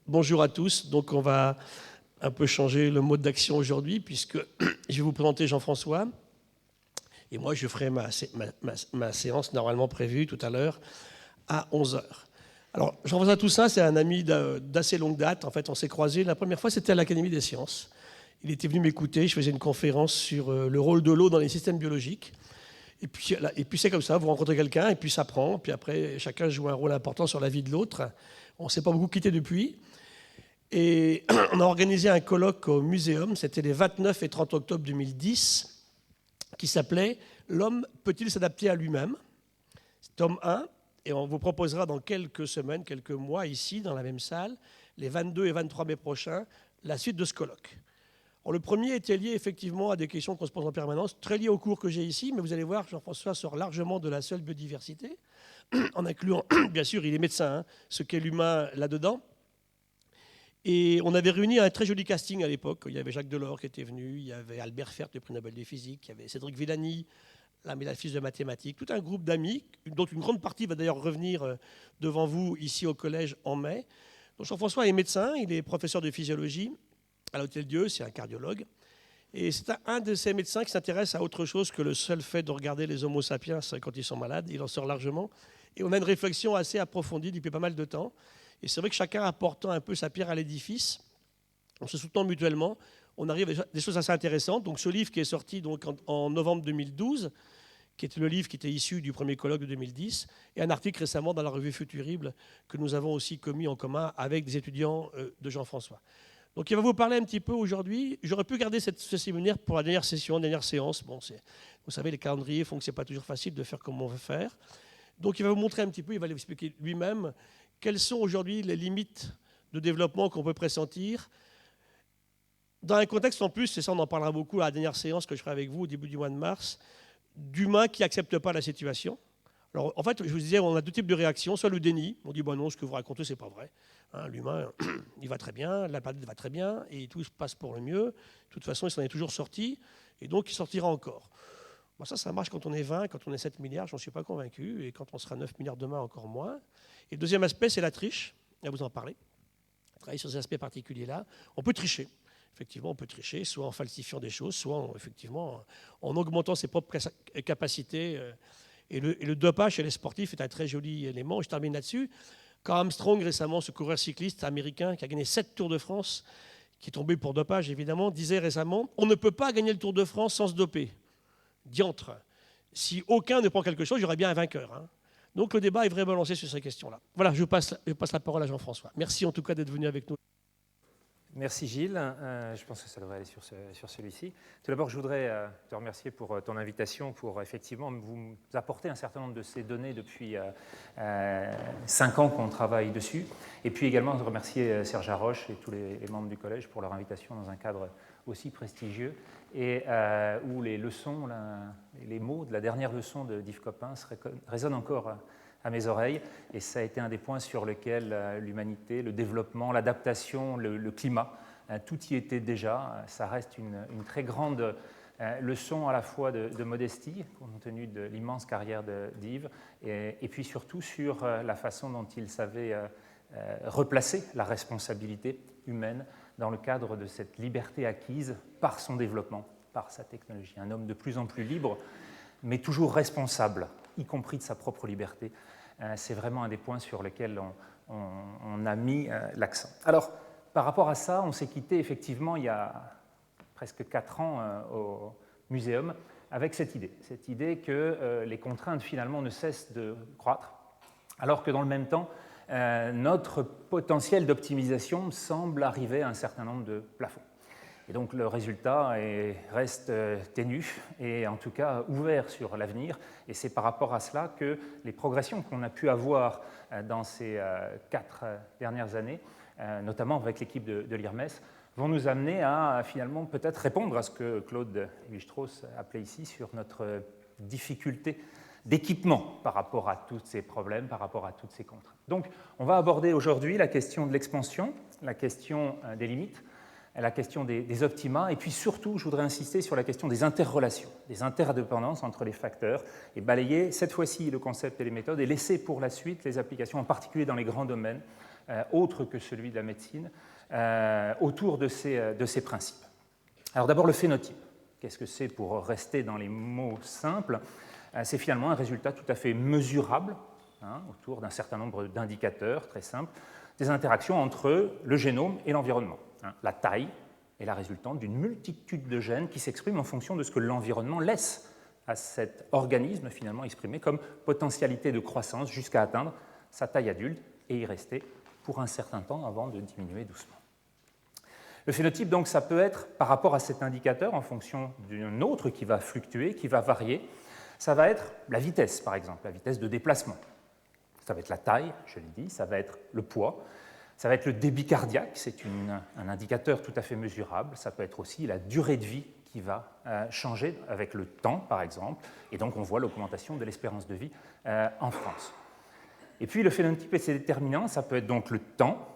Bonjour à tous. Donc on va un peu changer le mode d'action aujourd'hui puisque je vais vous présenter Jean-François et moi je ferai ma séance normalement prévue tout à l'heure à 11 heures. Alors Jean-François Toussaint, c'est un ami d'assez longue date. En fait, on s'est croisés. La première fois, c'était à l'Académie des sciences. Il était venu m'écouter. Je faisais une conférence sur le rôle de l'eau dans les systèmes biologiques. Et puis c'est comme ça, vous rencontrez quelqu'un et puis ça prend. Puis après, chacun joue un rôle important sur la vie de l'autre. On ne s'est pas beaucoup quitté depuis. Et on a organisé un colloque au Muséum, c'était les 29 et 30 octobre 2010, qui s'appelait « L'homme peut-il s'adapter à lui-même ?» Tome 1, et on vous proposera dans quelques semaines, quelques mois, ici, dans la même salle, les 22 et 23 mai prochains, la suite de ce colloque. Alors, le premier était lié effectivement à des questions qu'on se pose en permanence, très liées au cours que j'ai ici, mais vous allez voir, Jean-François sort largement de la seule biodiversité, en incluant, bien sûr, il est médecin, ce qu'est l'humain là-dedans. Et on avait réuni un très joli casting à l'époque. Il y avait Jacques Delors qui était venu, il y avait Albert Fert, le prix Nobel de physique, il y avait Cédric Villani, la médaille de mathématiques, tout un groupe d'amis, dont une grande partie va d'ailleurs revenir devant vous ici au collège en mai. Donc Jean-François est médecin, il est professeur de physiologie à l'Hôtel-Dieu, c'est un cardiologue. Et c'est un de ces médecins qui s'intéresse à autre chose que le seul fait de regarder les homo sapiens quand ils sont malades. Il en sort largement. Et on a une réflexion assez approfondie depuis pas mal de temps. Et c'est vrai que chacun apportant un peu sa pierre à l'édifice, en se soutenant mutuellement, on arrive à des choses assez intéressantes. Donc ce livre qui est sorti donc en novembre 2012, qui était le livre qui était issu du premier colloque de 2010, et un article récemment dans la revue Futurible que nous avons aussi commis en commun avec des étudiants de Jean-François. Donc il va vous parler un petit peu aujourd'hui. J'aurais pu garder ce séminaire pour la dernière session, dernière séance. Bon, vous savez, les calendriers font que ce n'est pas toujours facile de faire comme on veut faire. Donc il va vous montrer un petit peu, il va l'expliquer lui-même, quelles sont aujourd'hui les limites de développement qu'on peut pressentir dans un contexte en plus, et ça on en parlera beaucoup à la dernière séance que je ferai avec vous au début du mois de mars, d'humains qui n'acceptent pas la situation. Alors en fait, je vous disais, on a deux types de réactions, soit le déni, on dit bon non, ce que vous racontez c'est pas vrai, hein, l'humain il va très bien, la planète va très bien et tout se passe pour le mieux, de toute façon il s'en est toujours sorti et donc il sortira encore. Bon, ça marche quand on est 20, quand on est 7 milliards, j'en suis pas convaincu, et quand on sera 9 milliards demain encore moins. Et le deuxième aspect, c'est la triche. Là, vous en parlez. Travailler sur ces aspects particuliers-là. On peut tricher. Effectivement, on peut tricher, soit en falsifiant des choses, soit effectivement en augmentant ses propres capacités. Et le dopage chez les sportifs est un très joli élément. Je termine là-dessus. Quand Armstrong, récemment, ce coureur cycliste américain qui a gagné 7 Tours de France, qui est tombé pour dopage, évidemment, disait récemment « On ne peut pas gagner le Tour de France sans se doper ». Diantre. Si aucun ne prend quelque chose, il y aurait bien un vainqueur. Hein. Donc le débat est vraiment lancé sur ces questions-là. Voilà, je passe la parole à Jean-François. Merci en tout cas d'être venu avec nous. Merci Gilles. Je pense que ça devrait aller sur celui-ci. Tout d'abord, je voudrais te remercier pour ton invitation, pour effectivement vous apporter un certain nombre de ces données depuis 5 ans qu'on travaille dessus. Et puis également de remercier Serge Haroche et tous les membres du collège pour leur invitation dans un cadre aussi prestigieux et où les leçons, les mots de la dernière leçon de Yves Coppens résonnent encore à mes oreilles, et ça a été un des points sur lesquels l'humanité, le développement, l'adaptation, le climat, tout y était déjà. Ça reste une très grande leçon à la fois de modestie, compte tenu de l'immense carrière d'Yves, et puis surtout sur la façon dont il savait replacer la responsabilité humaine dans le cadre de cette liberté acquise par son développement, par sa technologie. Un homme de plus en plus libre, mais toujours responsable, y compris de sa propre liberté. C'est vraiment un des points sur lesquels on a mis l'accent. Alors, par rapport à ça, on s'est quitté effectivement il y a presque 4 ans au Muséum avec cette idée que les contraintes finalement ne cessent de croître, alors que dans le même temps, notre potentiel d'optimisation semble arriver à un certain nombre de plafonds. Et donc le résultat reste ténu et en tout cas ouvert sur l'avenir. Et c'est par rapport à cela que les progressions qu'on a pu avoir dans ces 4 dernières années, notamment avec l'équipe de l'IRMES, vont nous amener à finalement peut-être répondre à ce que Claude Lévi-Strauss appelait ici sur notre difficulté d'équipement par rapport à tous ces problèmes, par rapport à toutes ces contraintes. Donc on va aborder aujourd'hui la question de l'expansion, la question des limites, la question des optima, et puis surtout, je voudrais insister sur la question des interrelations, des interdépendances entre les facteurs, et balayer cette fois-ci le concept et les méthodes, et laisser pour la suite les applications, en particulier dans les grands domaines, autre que celui de la médecine autour de ces principes. Alors d'abord le phénotype. Qu'est-ce que c'est pour rester dans les mots simples? C'est finalement un résultat tout à fait mesurable autour d'un certain nombre d'indicateurs très simples, des interactions entre le génome et l'environnement. La taille est la résultante d'une multitude de gènes qui s'expriment en fonction de ce que l'environnement laisse à cet organisme finalement exprimé comme potentialité de croissance jusqu'à atteindre sa taille adulte et y rester pour un certain temps avant de diminuer doucement. Le phénotype, donc, ça peut être par rapport à cet indicateur en fonction d'un autre qui va fluctuer, qui va varier. Ça va être la vitesse, par exemple, la vitesse de déplacement. Ça va être la taille, je l'ai dit, ça va être le poids, ça va être le débit cardiaque, c'est un indicateur tout à fait mesurable. Ça peut être aussi la durée de vie qui va changer avec le temps, par exemple, et donc on voit l'augmentation de l'espérance de vie en France. Et puis le phénotype et ses déterminants, ça peut être donc le temps,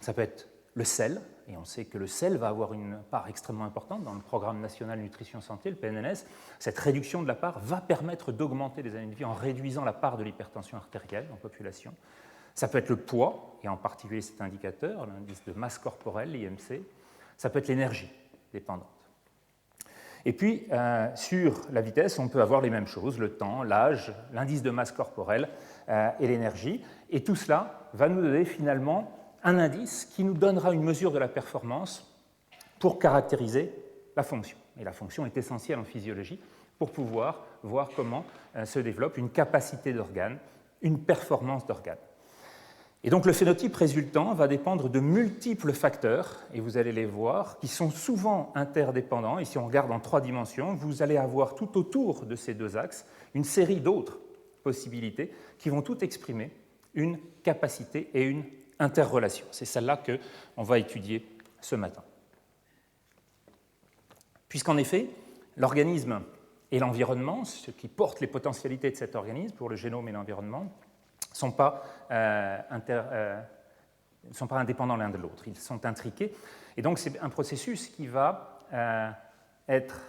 ça peut être le sel, et on sait que le sel va avoir une part extrêmement importante dans le Programme national nutrition santé, le PNNS. Cette réduction de la part va permettre d'augmenter les années de vie en réduisant la part de l'hypertension artérielle en population. Ça peut être le poids, et en particulier cet indicateur, l'indice de masse corporelle, l'IMC. Ça peut être l'énergie dépendante. Et puis, sur la vitesse, on peut avoir les mêmes choses, le temps, l'âge, l'indice de masse corporelle et l'énergie. Et tout cela va nous donner finalement un indice qui nous donnera une mesure de la performance pour caractériser la fonction. Et la fonction est essentielle en physiologie pour pouvoir voir comment se développe une capacité d'organe, une performance d'organe. Et donc le phénotype résultant va dépendre de multiples facteurs, et vous allez les voir, qui sont souvent interdépendants. Et si on regarde en 3 dimensions, vous allez avoir tout autour de ces 2 axes une série d'autres possibilités qui vont toutes exprimer une capacité et une interrelation. C'est celle-là qu'on va étudier ce matin. Puisqu'en effet, l'organisme et l'environnement, ce qui porte les potentialités de cet organisme pour le génome et l'environnement, ne sont pas indépendants l'un de l'autre, ils sont intriqués. Et donc c'est un processus qui va être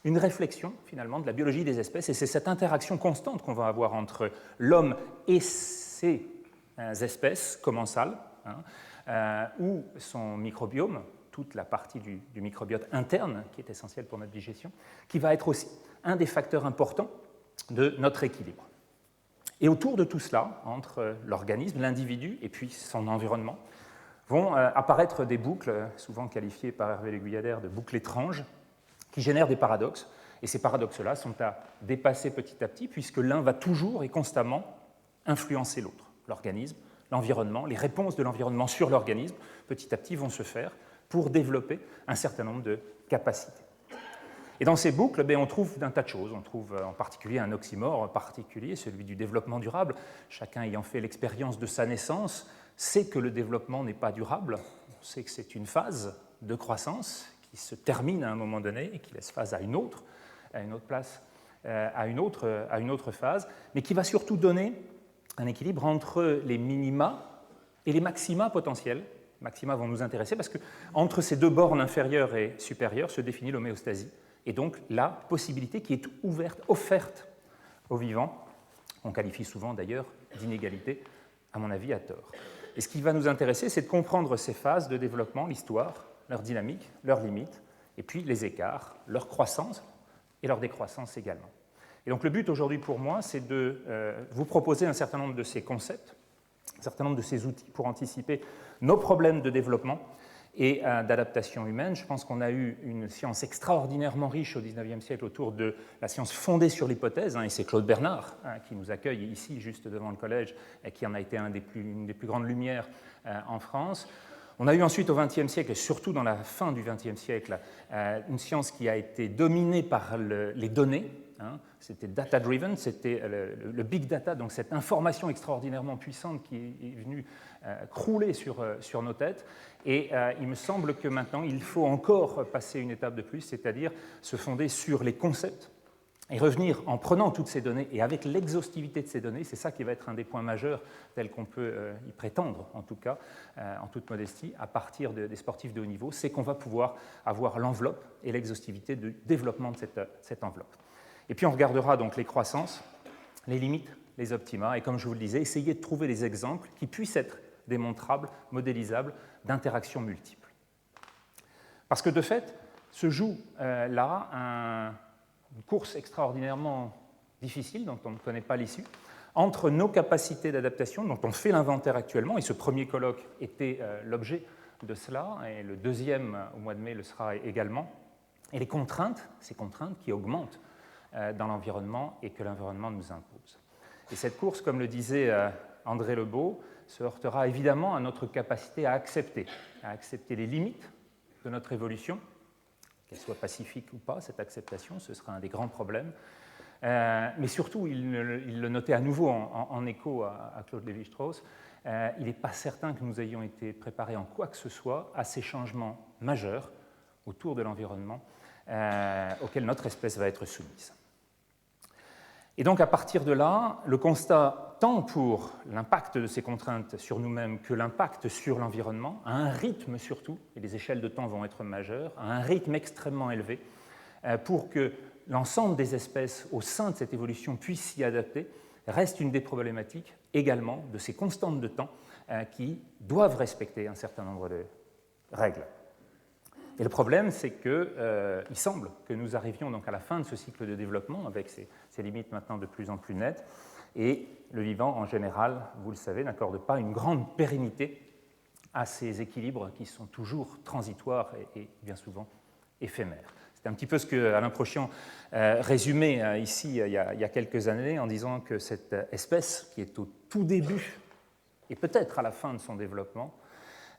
une réflexion finalement de la biologie des espèces, et c'est cette interaction constante qu'on va avoir entre l'homme et ces espèces commensales, ou son microbiome, toute la partie du microbiote interne qui est essentielle pour notre digestion, qui va être aussi un des facteurs importants de notre équilibre. Et autour de tout cela, entre l'organisme, l'individu et puis son environnement, vont apparaître des boucles, souvent qualifiées par Hervé Leguyadère de boucles étranges, qui génèrent des paradoxes. Et ces paradoxes-là sont à dépasser petit à petit, puisque l'un va toujours et constamment influencer l'autre. L'organisme, l'environnement, les réponses de l'environnement sur l'organisme, petit à petit, vont se faire pour développer un certain nombre de capacités. Et dans ces boucles, on trouve un tas de choses. On trouve en particulier un oxymore particulier, celui du développement durable. Chacun ayant fait l'expérience de sa naissance sait que le développement n'est pas durable. On sait que c'est une phase de croissance qui se termine à un moment donné et qui laisse phase à une autre place, à une autre phase, mais qui va surtout donner un équilibre entre les minima et les maxima potentiels. Les maxima vont nous intéresser parce qu'entre ces 2 bornes inférieures et supérieures se définit l'homéostasie, et donc la possibilité qui est offerte aux vivants. On qualifie souvent d'ailleurs d'inégalité, à mon avis à tort. Et ce qui va nous intéresser, c'est de comprendre ces phases de développement, l'histoire, leur dynamique, leurs limites, et puis les écarts, leur croissance et leur décroissance également. Et donc le but aujourd'hui pour moi, c'est de vous proposer un certain nombre de ces concepts, un certain nombre de ces outils pour anticiper nos problèmes de développement et d'adaptation humaine. Je pense qu'on a eu une science extraordinairement riche au XIXe siècle autour de la science fondée sur l'hypothèse, et c'est Claude Bernard qui nous accueille ici, juste devant le collège, et qui en a été une des plus grandes lumières en France. On a eu ensuite au XXe siècle, et surtout dans la fin du XXe siècle, une science qui a été dominée par les données. C'était data-driven, c'était le big data, donc cette information extraordinairement puissante qui est venue crouler sur nos têtes. Et il me semble que maintenant, il faut encore passer une étape de plus, c'est-à-dire se fonder sur les concepts et revenir en prenant toutes ces données et avec l'exhaustivité de ces données. C'est ça qui va être un des points majeurs tel qu'on peut y prétendre, en tout cas, en toute modestie, à partir des sportifs de haut niveau, c'est qu'on va pouvoir avoir l'enveloppe et l'exhaustivité de développement de cette enveloppe. Et puis on regardera donc les croissances, les limites, les optima, et comme je vous le disais, essayer de trouver des exemples qui puissent être démontrables, modélisables, d'interactions multiples. Parce que de fait, se joue là une course extraordinairement difficile, dont on ne connaît pas l'issue, entre nos capacités d'adaptation, dont on fait l'inventaire actuellement, et ce premier colloque était l'objet de cela, et le deuxième au mois de mai le sera également, et les contraintes, ces contraintes qui augmentent dans l'environnement et que l'environnement nous impose. Et cette course, comme le disait André Lebeau, se heurtera évidemment à notre capacité à accepter les limites de notre évolution, qu'elle soit pacifique ou pas, cette acceptation, ce sera un des grands problèmes. Mais surtout, il le notait à nouveau en écho à Claude Lévi-Strauss, il n'est pas certain que nous ayons été préparés en quoi que ce soit à ces changements majeurs autour de l'environnement auxquels notre espèce va être soumise. Et donc, à partir de là, le constat, tant pour l'impact de ces contraintes sur nous-mêmes que l'impact sur l'environnement, à un rythme surtout, et les échelles de temps vont être majeures, à un rythme extrêmement élevé, pour que l'ensemble des espèces au sein de cette évolution puissent s'y adapter, reste une des problématiques également de ces constantes de temps qui doivent respecter un certain nombre de règles. Et le problème, c'est qu'il semble que nous arrivions donc à la fin de ce cycle de développement, avec ces limites maintenant de plus en plus nettes, et le vivant, en général, vous le savez, n'accorde pas une grande pérennité à ces équilibres qui sont toujours transitoires et bien souvent éphémères. C'est un petit peu ce que Alain Prochian résumait ici il y a quelques années en disant que cette espèce, qui est au tout début et peut-être à la fin de son développement,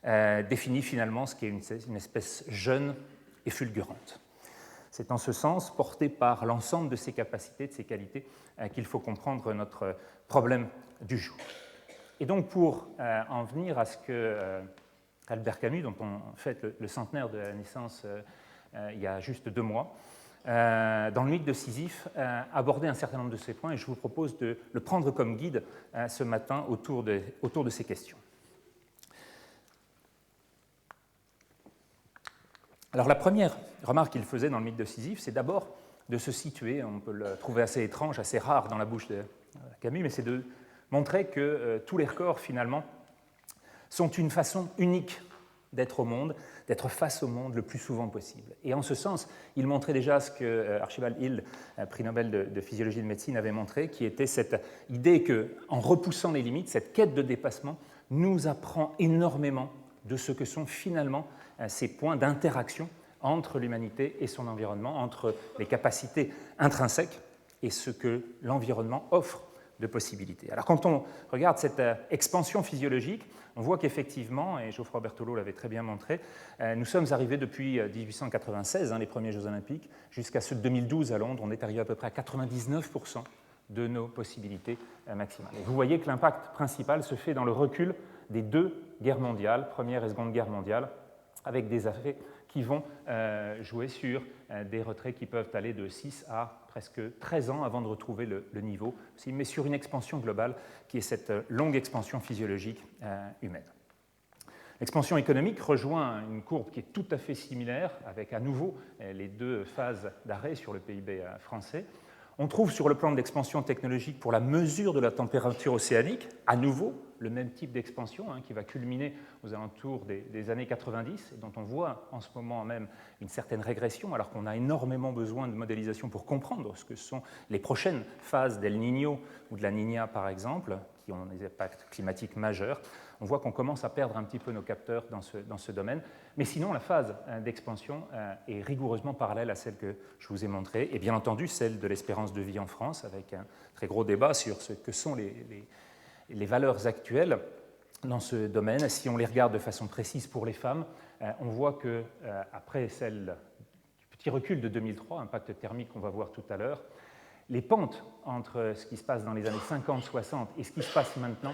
définit finalement ce qu'est une espèce jeune et fulgurante. C'est en ce sens, porté par l'ensemble de ses capacités, de ses qualités, qu'il faut comprendre notre problème du jour. Et donc pour en venir à ce que Albert Camus, dont on fête le centenaire de la naissance il y a juste 2 mois, dans le mythe de Sisyphe, abordait un certain nombre de ces points, et je vous propose de le prendre comme guide ce matin autour de ces questions. Alors la première remarque qu'il faisait dans le mythe de Sisyphe, c'est d'abord de se situer, on peut le trouver assez étrange, assez rare dans la bouche de Camus, mais c'est de montrer que tous les records, finalement, sont une façon unique d'être au monde, d'être face au monde le plus souvent possible. Et en ce sens, il montrait déjà ce que Archibald Hill, prix Nobel de physiologie de médecine, avait montré, qui était cette idée qu'en repoussant les limites, cette quête de dépassement nous apprend énormément de ce que sont finalement ces points d'interaction entre l'humanité et son environnement, entre les capacités intrinsèques et ce que l'environnement offre de possibilités. Alors quand on regarde cette expansion physiologique, on voit qu'effectivement, et Geoffroy Berthelot l'avait très bien montré, nous sommes arrivés depuis 1896, les premiers Jeux Olympiques, jusqu'à ceux de 2012 à Londres, on est arrivé à peu près à 99% de nos possibilités maximales. Et vous voyez que l'impact principal se fait dans le recul des 2 guerres mondiales, Première et Seconde Guerre mondiale, avec des effets qui vont jouer sur des retraits qui peuvent aller de 6 à presque 13 ans avant de retrouver le niveau, mais sur une expansion globale qui est cette longue expansion physiologique humaine. L'expansion économique rejoint une courbe qui est tout à fait similaire, avec à nouveau les 2 phases d'arrêt sur le PIB français. On trouve sur le plan de l'expansion technologique pour la mesure de la température océanique, à nouveau, le même type d'expansion qui va culminer aux alentours des années 90, et dont on voit en ce moment même une certaine régression, alors qu'on a énormément besoin de modélisation pour comprendre ce que sont les prochaines phases d'El Niño ou de la Niña, par exemple, qui ont des impacts climatiques majeurs. On voit qu'on commence à perdre un petit peu nos capteurs dans ce domaine. Mais sinon, la phase d'expansion est rigoureusement parallèle à celle que je vous ai montrée, et bien entendu celle de l'espérance de vie en France, avec un très gros débat sur ce que sont les valeurs actuelles dans ce domaine. Si on les regarde de façon précise pour les femmes, on voit qu'après celle du petit recul de 2003, impact thermique qu'on va voir tout à l'heure, les pentes entre ce qui se passe dans les années 50-60 et ce qui se passe maintenant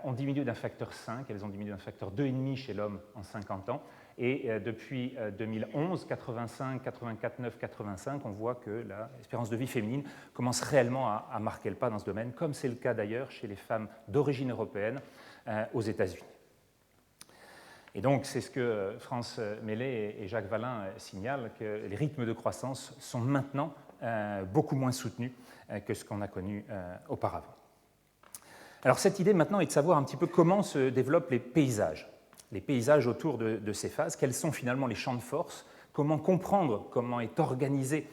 ont diminué d'un facteur 5, elles ont diminué d'un facteur 2,5 chez l'homme en 50 ans. Et depuis 2011, 85, 84, 9, 85, on voit que l'espérance de vie féminine commence réellement à marquer le pas dans ce domaine, comme c'est le cas d'ailleurs chez les femmes d'origine européenne aux États-Unis. Et donc, c'est ce que France Mellet et Jacques Vallin signalent, que les rythmes de croissance sont maintenant beaucoup moins soutenus que ce qu'on a connu auparavant. Alors cette idée maintenant est de savoir un petit peu comment se développent les paysages autour de ces phases, quels sont finalement les champs de force, comment comprendre comment est organisé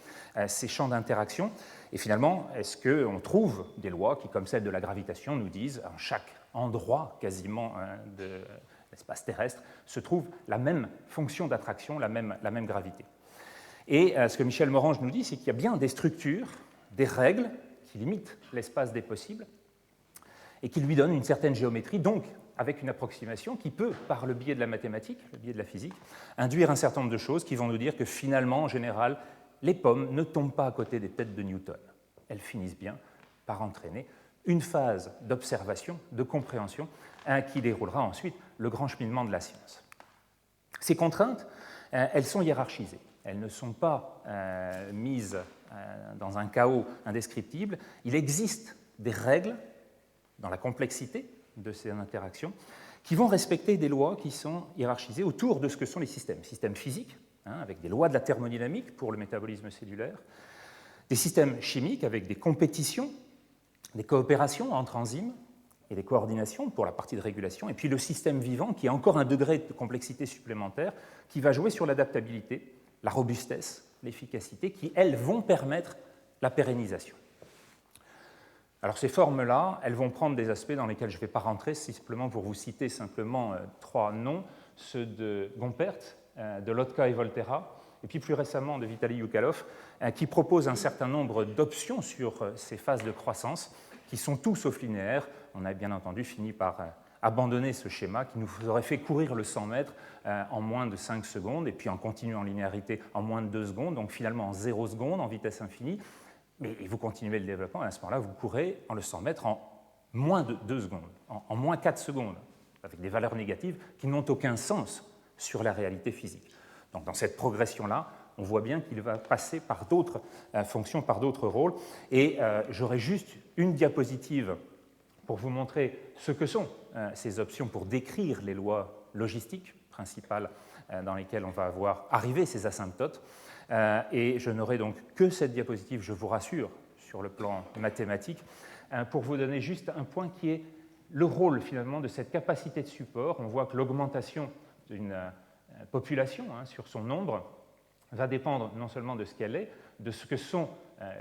ces champs d'interaction, et finalement, est-ce qu'on trouve des lois qui, comme celle de la gravitation, nous disent à chaque endroit quasiment de l'espace terrestre se trouve la même fonction d'attraction, la même gravité. Et ce que Michel Morange nous dit, c'est qu'il y a bien des structures, des règles qui limitent l'espace des possibles et qui lui donnent une certaine géométrie, donc avec une approximation qui peut, par le biais de la mathématique, le biais de la physique, induire un certain nombre de choses qui vont nous dire que finalement, en général, les pommes ne tombent pas à côté des têtes de Newton. Elles finissent bien par entraîner une phase d'observation, de compréhension, qui déroulera ensuite le grand cheminement de la science. Ces contraintes, elles sont hiérarchisées. Elles ne sont pas mises dans un chaos indescriptible. Il existe des règles dans la complexité de ces interactions qui vont respecter des lois qui sont hiérarchisées autour de ce que sont les systèmes physiques, avec des lois de la thermodynamique pour le métabolisme cellulaire, des systèmes chimiques avec des compétitions, des coopérations entre enzymes et des coordinations pour la partie de régulation, et puis le système vivant qui a encore un degré de complexité supplémentaire qui va jouer sur l'adaptabilité, la robustesse, l'efficacité, qui, elles, vont permettre la pérennisation. Alors ces formes-là, elles vont prendre des aspects dans lesquels je ne vais pas rentrer, simplement pour vous citer simplement 3 noms, ceux de Gompert, de Lotka et Volterra, et puis plus récemment de Vitaly Yukhalov, qui propose un certain nombre d'options sur ces phases de croissance, qui sont tout sauf linéaires. On a bien entendu fini par abandonner ce schéma qui nous aurait fait courir le 100 mètres en moins de 5 secondes, et puis en continuant en linéarité en moins de 2 secondes, donc finalement en 0 secondes, en vitesse infinie. Mais vous continuez le développement, et à ce moment-là, vous courez en le 100 mètres en moins de 2 secondes, en moins 4 secondes, avec des valeurs négatives qui n'ont aucun sens sur la réalité physique. Donc dans cette progression-là, on voit bien qu'il va passer par d'autres fonctions, par d'autres rôles. Et j'aurai juste une diapositive pour vous montrer ce que sont ces options pour décrire les lois logistiques principales dans lesquelles on va voir arriver ces asymptotes. Et je n'aurai donc que cette diapositive, je vous rassure, sur le plan mathématique, pour vous donner juste un point qui est le rôle finalement de cette capacité de support. On voit que l'augmentation d'une population sur son nombre va dépendre non seulement de ce qu'elle est, de ce que sont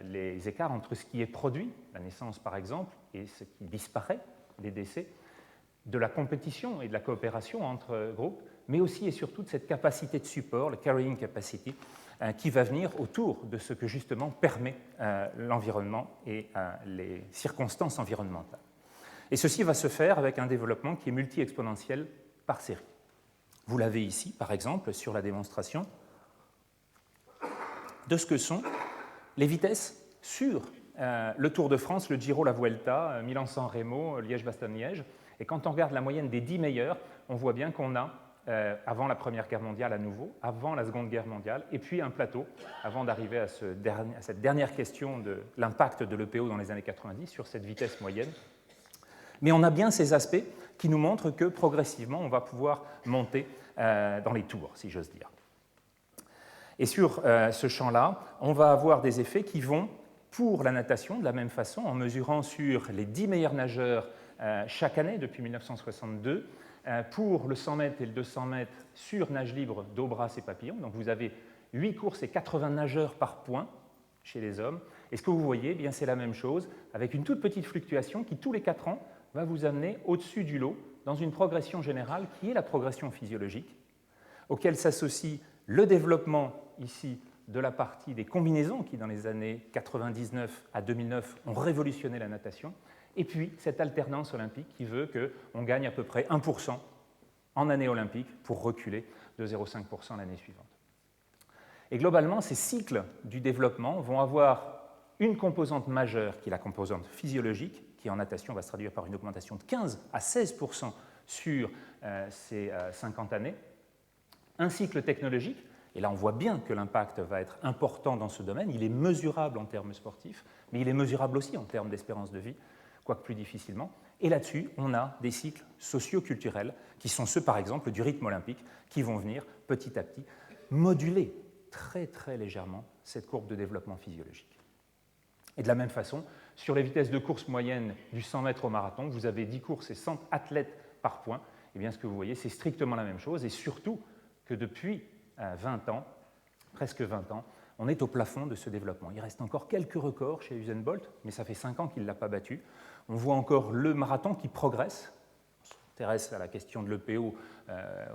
les écarts entre ce qui est produit, la naissance par exemple, et ce qui disparaît, les décès, de la compétition et de la coopération entre groupes, mais aussi et surtout de cette capacité de support, le carrying capacity, qui va venir autour de ce que justement permet l'environnement et les circonstances environnementales. Et ceci va se faire avec un développement qui est multi-exponentiel par série. Vous l'avez ici, par exemple, sur la démonstration de ce que sont les vitesses sur le Tour de France, le Giro, la Vuelta, Milan-San Remo, Liège-Bastogne-Liège. Et quand on regarde la moyenne des 10 meilleurs, on voit bien qu'on a, avant la Première Guerre mondiale à nouveau, avant la Seconde Guerre mondiale, et puis un plateau, avant d'arriver à cette dernière question de l'impact de l'EPO dans les années 90 sur cette vitesse moyenne. Mais on a bien ces aspects qui nous montrent que progressivement, on va pouvoir monter dans les tours, si j'ose dire. Et sur ce champ-là, on va avoir des effets qui vont, pour la natation, de la même façon, en mesurant sur les 10 meilleurs nageurs chaque année depuis 1962, pour le 100 mètres et le 200 mètres sur nage libre d'eau, brasse et papillon. Donc vous avez 8 courses et 80 nageurs par point chez les hommes. Et ce que vous voyez, eh bien, c'est la même chose, avec une toute petite fluctuation qui, tous les 4 ans, va vous amener au-dessus du lot dans une progression générale qui est la progression physiologique, auquel s'associe le développement ici de la partie des combinaisons qui, dans les années 99 à 2009, ont révolutionné la natation, et puis cette alternance olympique qui veut qu'on gagne à peu près 1% en année olympique pour reculer de 0,5% l'année suivante. Et globalement, ces cycles du développement vont avoir une composante majeure qui est la composante physiologique, qui en natation va se traduire par une augmentation de 15 à 16% sur ces 50 années, un cycle technologique. Et là, on voit bien que l'impact va être important dans ce domaine. Il est mesurable en termes sportifs, mais il est mesurable aussi en termes d'espérance de vie, quoique plus difficilement. Et là-dessus, on a des cycles socio-culturels, qui sont ceux, par exemple, du rythme olympique, qui vont venir petit à petit moduler très, très légèrement cette courbe de développement physiologique. Et de la même façon, sur les vitesses de course moyennes du 100 mètres au marathon, vous avez 10 courses et 100 athlètes par point. Et bien ce que vous voyez, c'est strictement la même chose, et surtout que depuis 20 ans, presque 20 ans, on est au plafond de ce développement. Il reste encore quelques records chez Usain Bolt, mais ça fait 5 ans qu'il ne l'a pas battu. On voit encore le marathon qui progresse. On s'intéresse à la question de l'EPO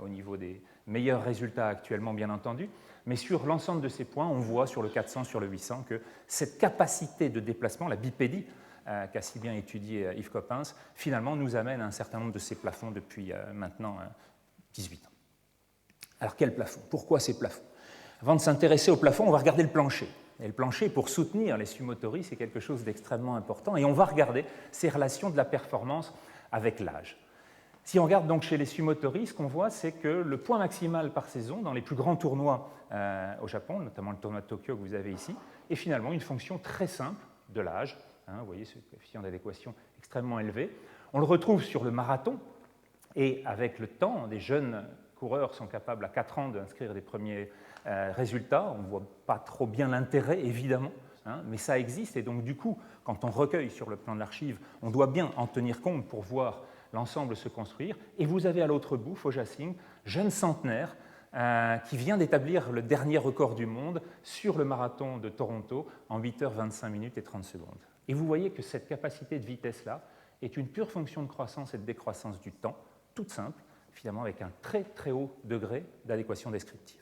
au niveau des meilleurs résultats actuellement, bien entendu. Mais sur l'ensemble de ces points, on voit sur le 400, sur le 800, que cette capacité de déplacement, la bipédie, qu'a si bien étudié Yves Coppens, finalement nous amène à un certain nombre de ces plafonds depuis maintenant 18 ans. Alors quel plafond? Pourquoi ces plafonds? Avant de s'intéresser au plafond, on va regarder le plancher. Et le plancher, pour soutenir les sumotories, c'est quelque chose d'extrêmement important. Et on va regarder ces relations de la performance avec l'âge. Si on regarde donc chez les sumotories, ce qu'on voit, c'est que le point maximal par saison, dans les plus grands tournois au Japon, notamment le tournoi de Tokyo que vous avez ici, est finalement une fonction très simple de l'âge. Vous voyez ce coefficient d'adéquation extrêmement élevé. On le retrouve sur le marathon, et avec le temps, des jeunes coureurs sont capables à 4 ans d'inscrire des premiers résultats. On ne voit pas trop bien l'intérêt, évidemment, mais ça existe. Et donc, du coup, quand on recueille sur le plan de l'archive, on doit bien en tenir compte pour voir l'ensemble se construire. Et vous avez à l'autre bout Foja Singh, jeune centenaire, qui vient d'établir le dernier record du monde sur le marathon de Toronto en 8h25 minutes et 30 secondes. Et vous voyez que cette capacité de vitesse-là est une pure fonction de croissance et de décroissance du temps, toute simple, finalement avec un très très haut degré d'adéquation descriptive.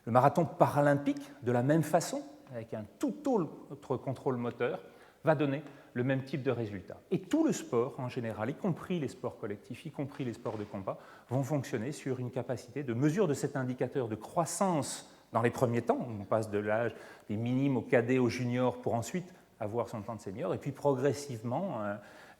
Le marathon paralympique, de la même façon, avec un tout autre contrôle moteur, va donner le même type de résultat. Et tout le sport en général, y compris les sports collectifs, y compris les sports de combat, vont fonctionner sur une capacité de mesure de cet indicateur de croissance dans les premiers temps. On passe de l'âge des minimes aux cadets aux juniors pour ensuite avoir son temps de senior. Et puis progressivement,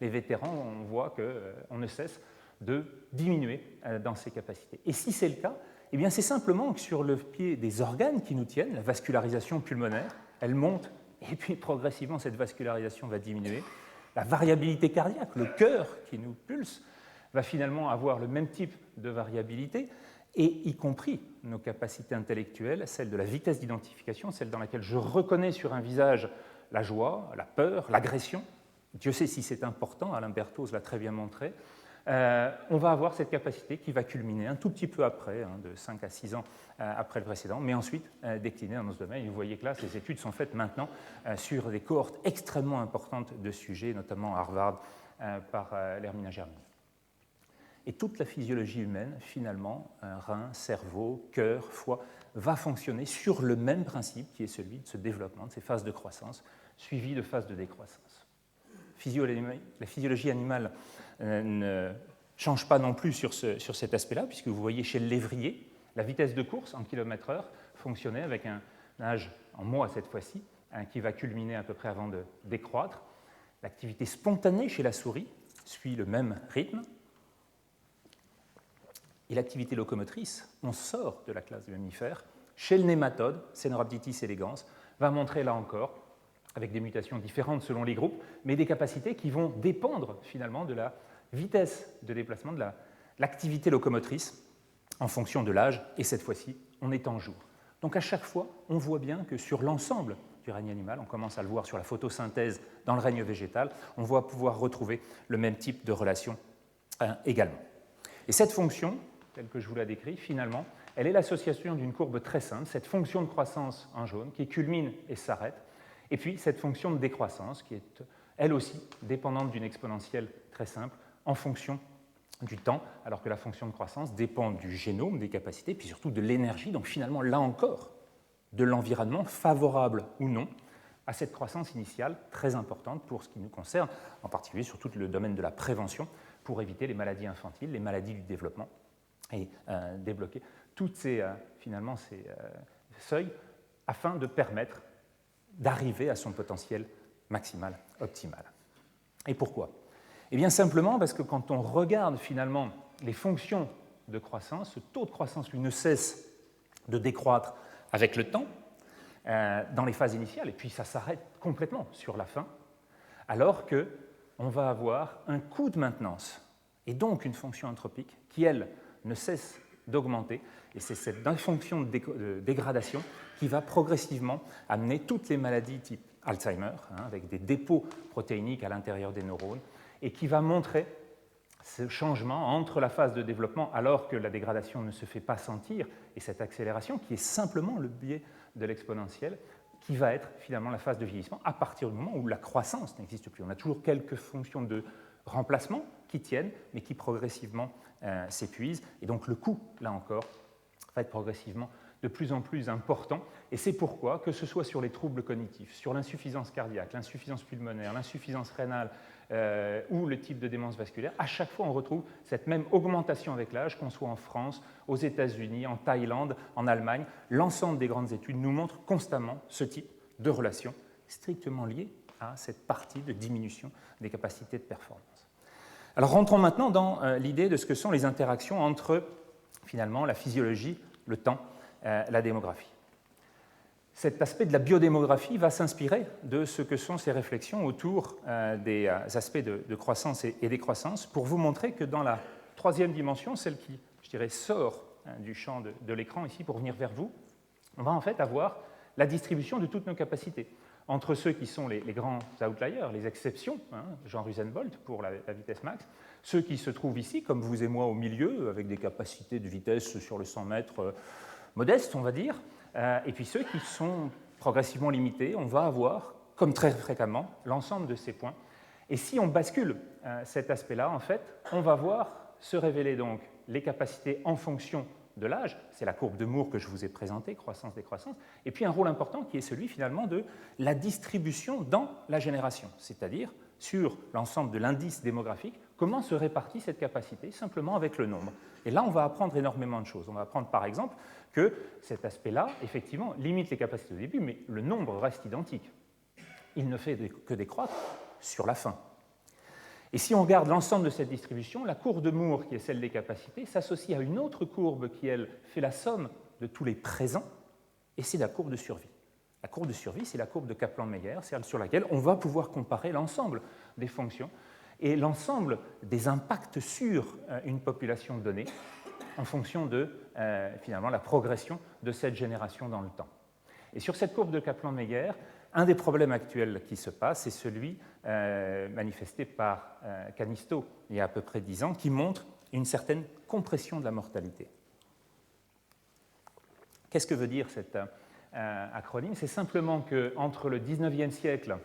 les vétérans, on voit qu'on ne cesse de diminuer dans ces capacités. Et si c'est le cas, eh bien c'est simplement que sur le pied des organes qui nous tiennent, la vascularisation pulmonaire, elle monte, et puis progressivement cette vascularisation va diminuer. La variabilité cardiaque, le cœur qui nous pulse, va finalement avoir le même type de variabilité, et y compris nos capacités intellectuelles, celle de la vitesse d'identification, celle dans laquelle je reconnais sur un visage la joie, la peur, l'agression. Dieu sait si c'est important, Alain Berthoz l'a très bien montré. On va avoir cette capacité qui va culminer un tout petit peu après, de 5 à 6 ans après le précédent, mais ensuite décliner dans ce domaine. Et vous voyez que là, ces études sont faites maintenant sur des cohortes extrêmement importantes de sujets, notamment à Harvard par L'Hermina Germini. Et toute la physiologie humaine, finalement, rein, cerveau, cœur, foie, va fonctionner sur le même principe qui est celui de ce développement, de ces phases de croissance, suivies de phases de décroissance. La physiologie animale ne change pas non plus sur cet aspect-là, puisque vous voyez chez le lévrier, la vitesse de course en km/h fonctionnait avec un âge en mois cette fois-ci, qui va culminer à peu près avant de décroître. L'activité spontanée chez la souris suit le même rythme. Et l'activité locomotrice, on sort de la classe des mammifères. Chez le nématode, Caenorhabditis elegans, va montrer là encore, avec des mutations différentes selon les groupes, mais des capacités qui vont dépendre finalement de la vitesse de déplacement, de l'activité locomotrice en fonction de l'âge, et cette fois-ci, on est en jour. Donc à chaque fois, on voit bien que sur l'ensemble du règne animal, on commence à le voir sur la photosynthèse dans le règne végétal, on va pouvoir retrouver le même type de relation également. Et cette fonction, telle que je vous la décris, finalement, elle est l'association d'une courbe très simple, cette fonction de croissance en jaune qui culmine et s'arrête, et puis cette fonction de décroissance qui est elle aussi dépendante d'une exponentielle très simple en fonction du temps, alors que la fonction de croissance dépend du génome, des capacités, puis surtout de l'énergie, donc finalement là encore, de l'environnement favorable ou non à cette croissance initiale très importante pour ce qui nous concerne, en particulier sur tout le domaine de la prévention, pour éviter les maladies infantiles, les maladies du développement, et débloquer tous ces seuils afin de permettre d'arriver à son potentiel maximal optimal. Et pourquoi ? Eh bien simplement parce que quand on regarde finalement les fonctions de croissance, ce taux de croissance lui ne cesse de décroître avec le temps, dans les phases initiales, et puis ça s'arrête complètement sur la fin, alors qu'on va avoir un coût de maintenance, et donc une fonction anthropique qui, elle, ne cesse d'augmenter, et c'est cette fonction de dégradation qui va progressivement amener toutes les maladies type Alzheimer, avec des dépôts protéiniques à l'intérieur des neurones, et qui va montrer ce changement entre la phase de développement, alors que la dégradation ne se fait pas sentir, et cette accélération, qui est simplement le biais de l'exponentielle, qui va être finalement la phase de vieillissement, à partir du moment où la croissance n'existe plus. On a toujours quelques fonctions de remplacement qui tiennent, mais qui progressivement s'épuisent, et donc le coût, là encore, va être progressivement de plus en plus important, et c'est pourquoi, que ce soit sur les troubles cognitifs, sur l'insuffisance cardiaque, l'insuffisance pulmonaire, l'insuffisance rénale ou le type de démence vasculaire, à chaque fois on retrouve cette même augmentation avec l'âge, qu'on soit en France, aux États-Unis, en Thaïlande, en Allemagne. L'ensemble des grandes études nous montrent constamment ce type de relation strictement liée à cette partie de diminution des capacités de performance. Alors rentrons maintenant dans l'idée de ce que sont les interactions entre finalement la physiologie, le temps, la démographie. Cet aspect de la biodémographie va s'inspirer de ce que sont ces réflexions autour des aspects de croissance et décroissance pour vous montrer que dans la troisième dimension, celle qui, je dirais, sort du champ de l'écran ici pour venir vers vous, on va en fait avoir la distribution de toutes nos capacités entre ceux qui sont les grands outliers, les exceptions, genre Usain Bolt pour la vitesse max, ceux qui se trouvent ici, comme vous et moi, au milieu, avec des capacités de vitesse sur le 100 mètres modestes, on va dire, et puis ceux qui sont progressivement limités, on va avoir, comme très fréquemment, l'ensemble de ces points. Et si on bascule cet aspect-là, en fait, on va voir se révéler donc les capacités en fonction de l'âge, c'est la courbe de Moore que je vous ai présentée, croissance-décroissance, et puis un rôle important qui est celui finalement de la distribution dans la génération, c'est-à-dire sur l'ensemble de l'indice démographique, comment se répartit cette capacité simplement avec le nombre. Et là, on va apprendre énormément de choses. On va apprendre par exemple que cet aspect-là, effectivement, limite les capacités au début, mais le nombre reste identique. Il ne fait que décroître sur la fin. Et si on regarde l'ensemble de cette distribution, la courbe de Moore, qui est celle des capacités, s'associe à une autre courbe qui, elle, fait la somme de tous les présents, et c'est la courbe de survie. La courbe de survie, c'est la courbe de Kaplan-Meier, celle sur laquelle on va pouvoir comparer l'ensemble des fonctions et l'ensemble des impacts sur une population donnée en fonction de, finalement, la progression de cette génération dans le temps. Et sur cette courbe de Kaplan-Meier, un des problèmes actuels qui se passe est celui manifesté par Canisto il y a à peu près 10 ans, qui montre une certaine compression de la mortalité. Qu'est-ce que veut dire cet acronyme? C'est simplement qu'entre le 19e siècle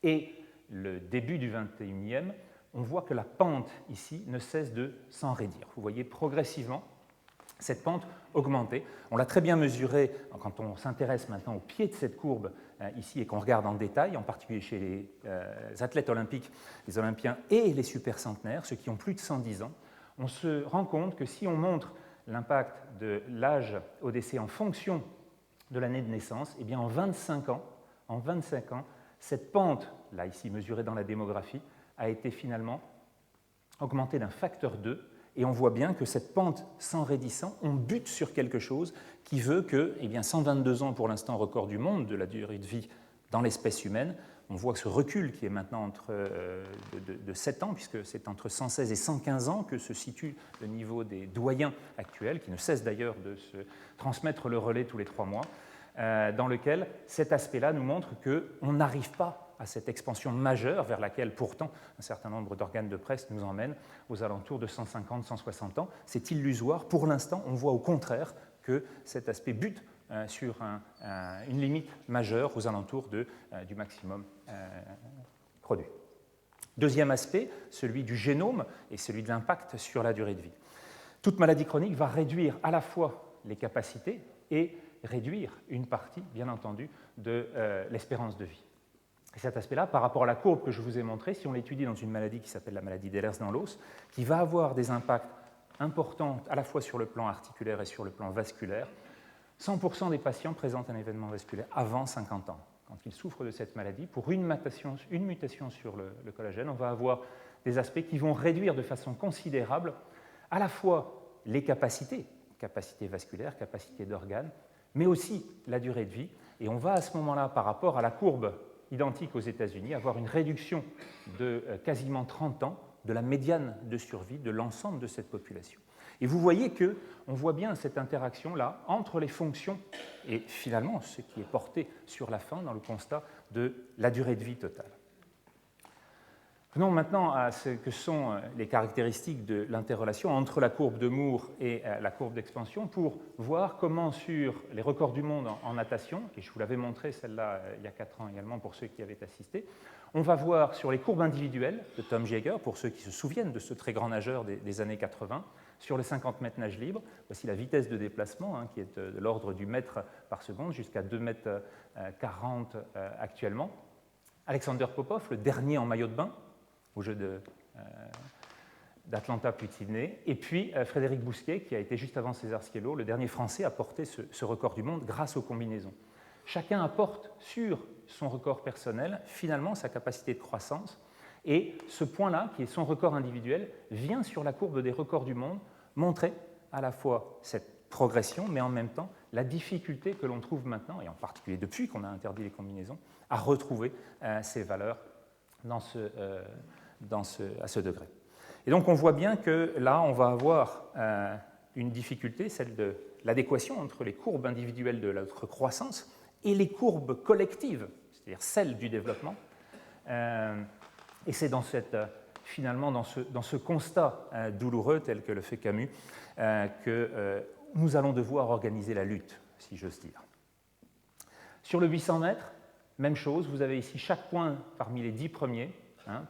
et le début du 21e, on voit que la pente ici ne cesse de s'enraidir. Vous voyez progressivement cette pente augmenter. On l'a très bien mesuré quand on s'intéresse maintenant au pied de cette courbe ici et qu'on regarde en détail, en particulier chez les athlètes olympiques, les olympiens et les supercentenaires, ceux qui ont plus de 110 ans. On se rend compte que si on montre l'impact de l'âge au décès en fonction de l'année de naissance, eh bien en 25 ans, cette pente, là ici mesurée dans la démographie, a été finalement augmentée d'un facteur 2, et on voit bien que cette pente s'enraidissant, on bute sur quelque chose qui veut que, eh bien 122 ans pour l'instant record du monde de la durée de vie dans l'espèce humaine, on voit que ce recul qui est maintenant de 7 ans, puisque c'est entre 116 et 115 ans que se situe le niveau des doyens actuels, qui ne cessent d'ailleurs de se transmettre le relais tous les 3 mois, dans lequel cet aspect-là nous montre qu'on n'arrive pas à cette expansion majeure vers laquelle pourtant un certain nombre d'organes de presse nous emmènent aux alentours de 150-160 ans. C'est illusoire. Pour l'instant, on voit au contraire que cet aspect bute sur une limite majeure aux alentours du maximum produit. Deuxième aspect, celui du génome et celui de l'impact sur la durée de vie. Toute maladie chronique va réduire à la fois les capacités et réduire une partie, bien entendu, de l'espérance de vie. Et cet aspect-là, par rapport à la courbe que je vous ai montrée, si on l'étudie dans une maladie qui s'appelle la maladie d'Ehlers dans l'os, qui va avoir des impacts importants à la fois sur le plan articulaire et sur le plan vasculaire, 100% des patients présentent un événement vasculaire avant 50 ans. Quand ils souffrent de cette maladie, pour une mutation sur le collagène, on va avoir des aspects qui vont réduire de façon considérable à la fois les capacités vasculaires, capacités d'organes, mais aussi la durée de vie. Et on va à ce moment-là, par rapport à la courbe identique aux États-Unis, avoir une réduction de quasiment 30 ans de la médiane de survie de l'ensemble de cette population. Et vous voyez qu'on voit bien cette interaction-là entre les fonctions et finalement ce qui est porté sur la fin dans le constat de la durée de vie totale. Venons maintenant à ce que sont les caractéristiques de l'interrelation entre la courbe de Moore et la courbe d'expansion pour voir comment sur les records du monde en natation, et je vous l'avais montré celle-là il y a 4 ans également pour ceux qui avaient assisté, on va voir sur les courbes individuelles de Tom Jaeger, pour ceux qui se souviennent de ce très grand nageur des années 80, sur les 50 mètres nage libre, voici la vitesse de déplacement qui est de l'ordre du mètre par seconde jusqu'à 2 mètres 40 actuellement. Alexander Popov, le dernier en maillot de bain, aux Jeux d'Atlanta puis de Sydney, et puis Frédéric Bousquet, qui a été juste avant César Sciello, le dernier Français à porter ce record du monde grâce aux combinaisons. Chacun apporte sur son record personnel, finalement, sa capacité de croissance, et ce point-là, qui est son record individuel, vient sur la courbe des records du monde montrer à la fois cette progression, mais en même temps la difficulté que l'on trouve maintenant, et en particulier depuis qu'on a interdit les combinaisons, à retrouver ces valeurs à ce degré. Et donc on voit bien que là, on va avoir une difficulté, celle de l'adéquation entre les courbes individuelles de notre croissance et les courbes collectives, c'est-à-dire celles du développement. Et c'est finalement dans ce constat douloureux, tel que le fait Camus, que nous allons devoir organiser la lutte, si j'ose dire. Sur le 800 mètres, même chose, vous avez ici chaque point parmi les 10 premiers,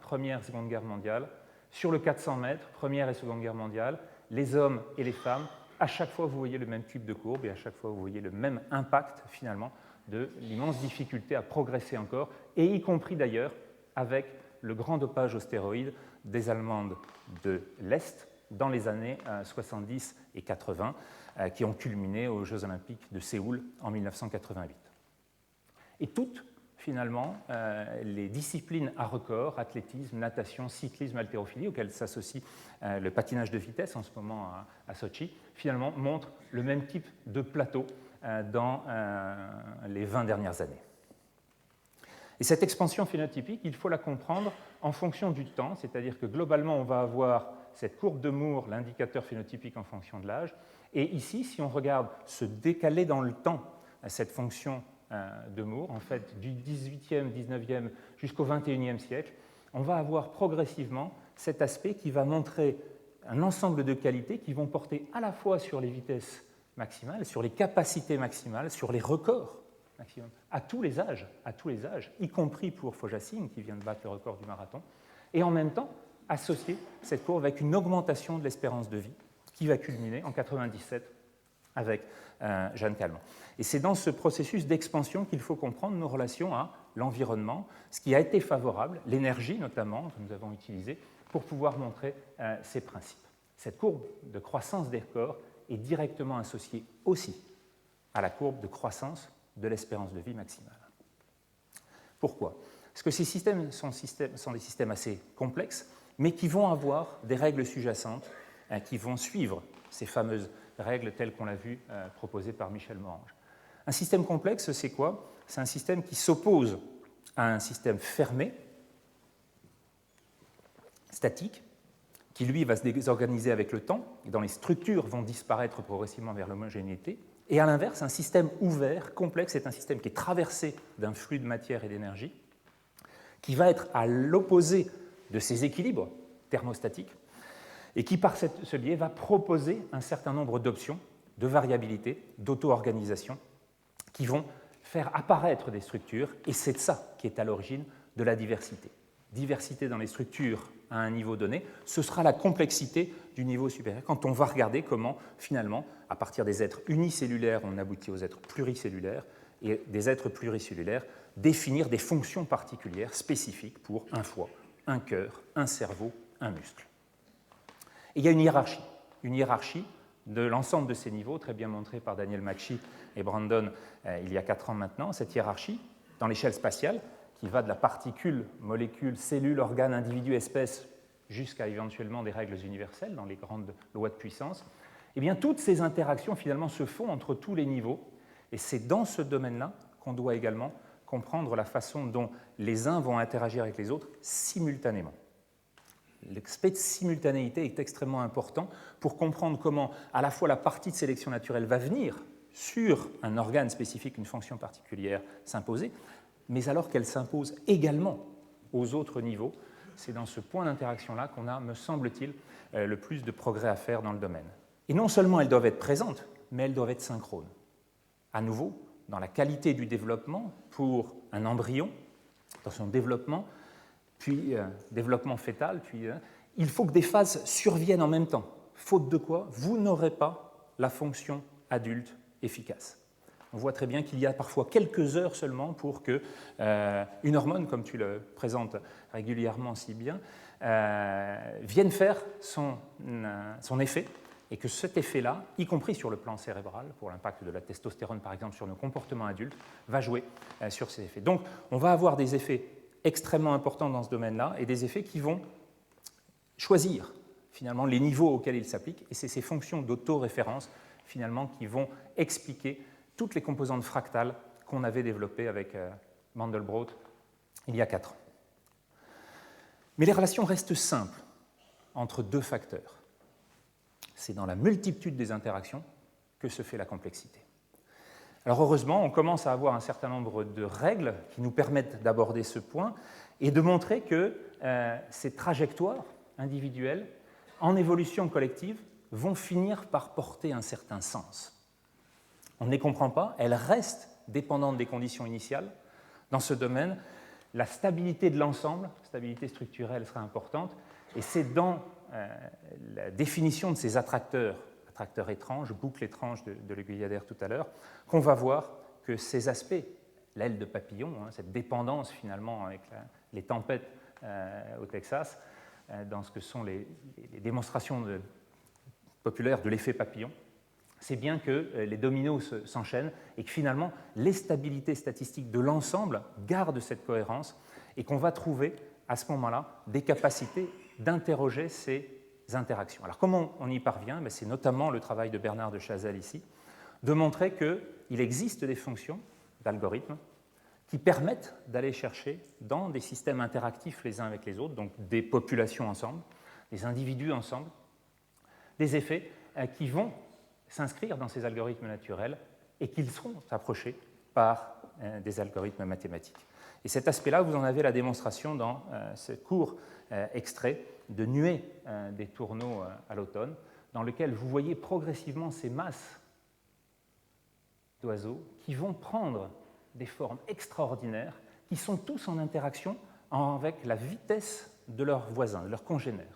Première et Seconde Guerre mondiale. Sur le 400 mètres, Première et Seconde Guerre mondiale, les hommes et les femmes, à chaque fois vous voyez le même type de courbe et à chaque fois vous voyez le même impact finalement de l'immense difficulté à progresser encore, et y compris d'ailleurs avec le grand dopage aux stéroïdes des Allemandes de l'Est dans les années 70 et 80, qui ont culminé aux Jeux Olympiques de Séoul en 1988. Et toutes, finalement, les disciplines à record, athlétisme, natation, cyclisme, haltérophilie, auxquelles s'associe le patinage de vitesse en ce moment à Sochi, finalement montrent le même type de plateau dans les 20 dernières années. Et cette expansion phénotypique, il faut la comprendre en fonction du temps, c'est-à-dire que globalement, on va avoir cette courbe de Moore, l'indicateur phénotypique en fonction de l'âge, et ici, si on regarde se décaler dans le temps cette fonction de Moore, en fait, du 18e, 19e jusqu'au 21e siècle, on va avoir progressivement cet aspect qui va montrer un ensemble de qualités qui vont porter à la fois sur les vitesses maximales, sur les capacités maximales, sur les records maximum, à tous les âges, y compris pour Fojassine, qui vient de battre le record du marathon, et en même temps associer cette courbe avec une augmentation de l'espérance de vie qui va culminer en 1997 avec Jeanne Calment. Et c'est dans ce processus d'expansion qu'il faut comprendre nos relations à l'environnement, ce qui a été favorable, l'énergie notamment que nous avons utilisée pour pouvoir montrer ces principes. Cette courbe de croissance des records est directement associée aussi à la courbe de croissance de l'espérance de vie maximale. Pourquoi ? Parce que ces systèmes sont des systèmes assez complexes, mais qui vont avoir des règles sous-jacentes qui vont suivre ces fameuses règles telles qu'on l'a vu proposées par Michel Morange. Un système complexe, c'est quoi ? C'est un système qui s'oppose à un système fermé, statique, qui lui va se désorganiser avec le temps, et dont les structures vont disparaître progressivement vers l'homogénéité. Et à l'inverse, un système ouvert, complexe, c'est un système qui est traversé d'un flux de matière et d'énergie, qui va être à l'opposé de ces équilibres thermostatiques, et qui, par ce biais, va proposer un certain nombre d'options, de variabilité, d'auto-organisation, qui vont faire apparaître des structures, et c'est ça qui est à l'origine de la diversité. Diversité dans les structures à un niveau donné, ce sera la complexité du niveau supérieur, quand on va regarder comment, finalement, à partir des êtres unicellulaires, on aboutit aux êtres pluricellulaires, et des êtres pluricellulaires, définir des fonctions particulières spécifiques pour un foie, un cœur, un cerveau, un muscle. Et il y a une hiérarchie de l'ensemble de ces niveaux, très bien montrée par Daniel Macchi et Brandon il y a 4 ans maintenant. Cette hiérarchie, dans l'échelle spatiale, qui va de la particule, molécule, cellule, organe, individu, espèce, jusqu'à éventuellement des règles universelles dans les grandes lois de puissance, eh bien, toutes ces interactions finalement se font entre tous les niveaux, et c'est dans ce domaine-là qu'on doit également comprendre la façon dont les uns vont interagir avec les autres simultanément. L'aspect de simultanéité est extrêmement important pour comprendre comment à la fois la partie de sélection naturelle va venir sur un organe spécifique, une fonction particulière s'imposer, mais alors qu'elle s'impose également aux autres niveaux. C'est dans ce point d'interaction-là qu'on a, me semble-t-il, le plus de progrès à faire dans le domaine. Et non seulement elles doivent être présentes, mais elles doivent être synchrones. À nouveau, dans la qualité du développement pour un embryon, dans son développement, puis développement fœtal, puis il faut que des phases surviennent en même temps. Faute de quoi, vous n'aurez pas la fonction adulte efficace. On voit très bien qu'il y a parfois quelques heures seulement pour que une hormone, comme tu le présentes régulièrement si bien, vienne faire son effet, et que cet effet-là, y compris sur le plan cérébral, pour l'impact de la testostérone par exemple sur nos comportements adultes, va jouer sur ces effets. Donc on va avoir des effets extrêmement importants dans ce domaine-là, et des effets qui vont choisir finalement les niveaux auxquels ils s'appliquent, et c'est ces fonctions d'autoréférence finalement qui vont expliquer toutes les composantes fractales qu'on avait développées avec Mandelbrot il y a 4 ans. Mais les relations restent simples entre deux facteurs. C'est dans la multitude des interactions que se fait la complexité. Alors heureusement, on commence à avoir un certain nombre de règles qui nous permettent d'aborder ce point et de montrer que ces trajectoires individuelles, en évolution collective, vont finir par porter un certain sens. On ne les comprend pas, elles restent dépendantes des conditions initiales. Dans ce domaine, la stabilité de l'ensemble, stabilité structurelle sera importante, et c'est dans la définition de ces attracteurs étranges, boucles étranges de l'aiguilladaire tout à l'heure, qu'on va voir que ces aspects, l'aile de papillon, cette dépendance finalement avec les tempêtes au Texas, dans ce que sont les démonstrations populaires de l'effet papillon, c'est bien que les dominos s'enchaînent et que finalement les stabilités statistiques de l'ensemble gardent cette cohérence et qu'on va trouver à ce moment-là des capacités d'interroger ces interactions. Alors comment on y parvient? C'est notamment le travail de Bernard de Chazal ici, de montrer qu'il existe des fonctions d'algorithmes qui permettent d'aller chercher dans des systèmes interactifs les uns avec les autres, donc des populations ensemble, des individus ensemble, des effets qui vont s'inscrire dans ces algorithmes naturels et qu'ils seront approchés par des algorithmes mathématiques. Et cet aspect-là, vous en avez la démonstration dans ce court extrait de Nuée des tourneaux à l'automne, dans lequel vous voyez progressivement ces masses d'oiseaux qui vont prendre des formes extraordinaires, qui sont tous en interaction avec la vitesse de leurs voisins, de leurs congénères.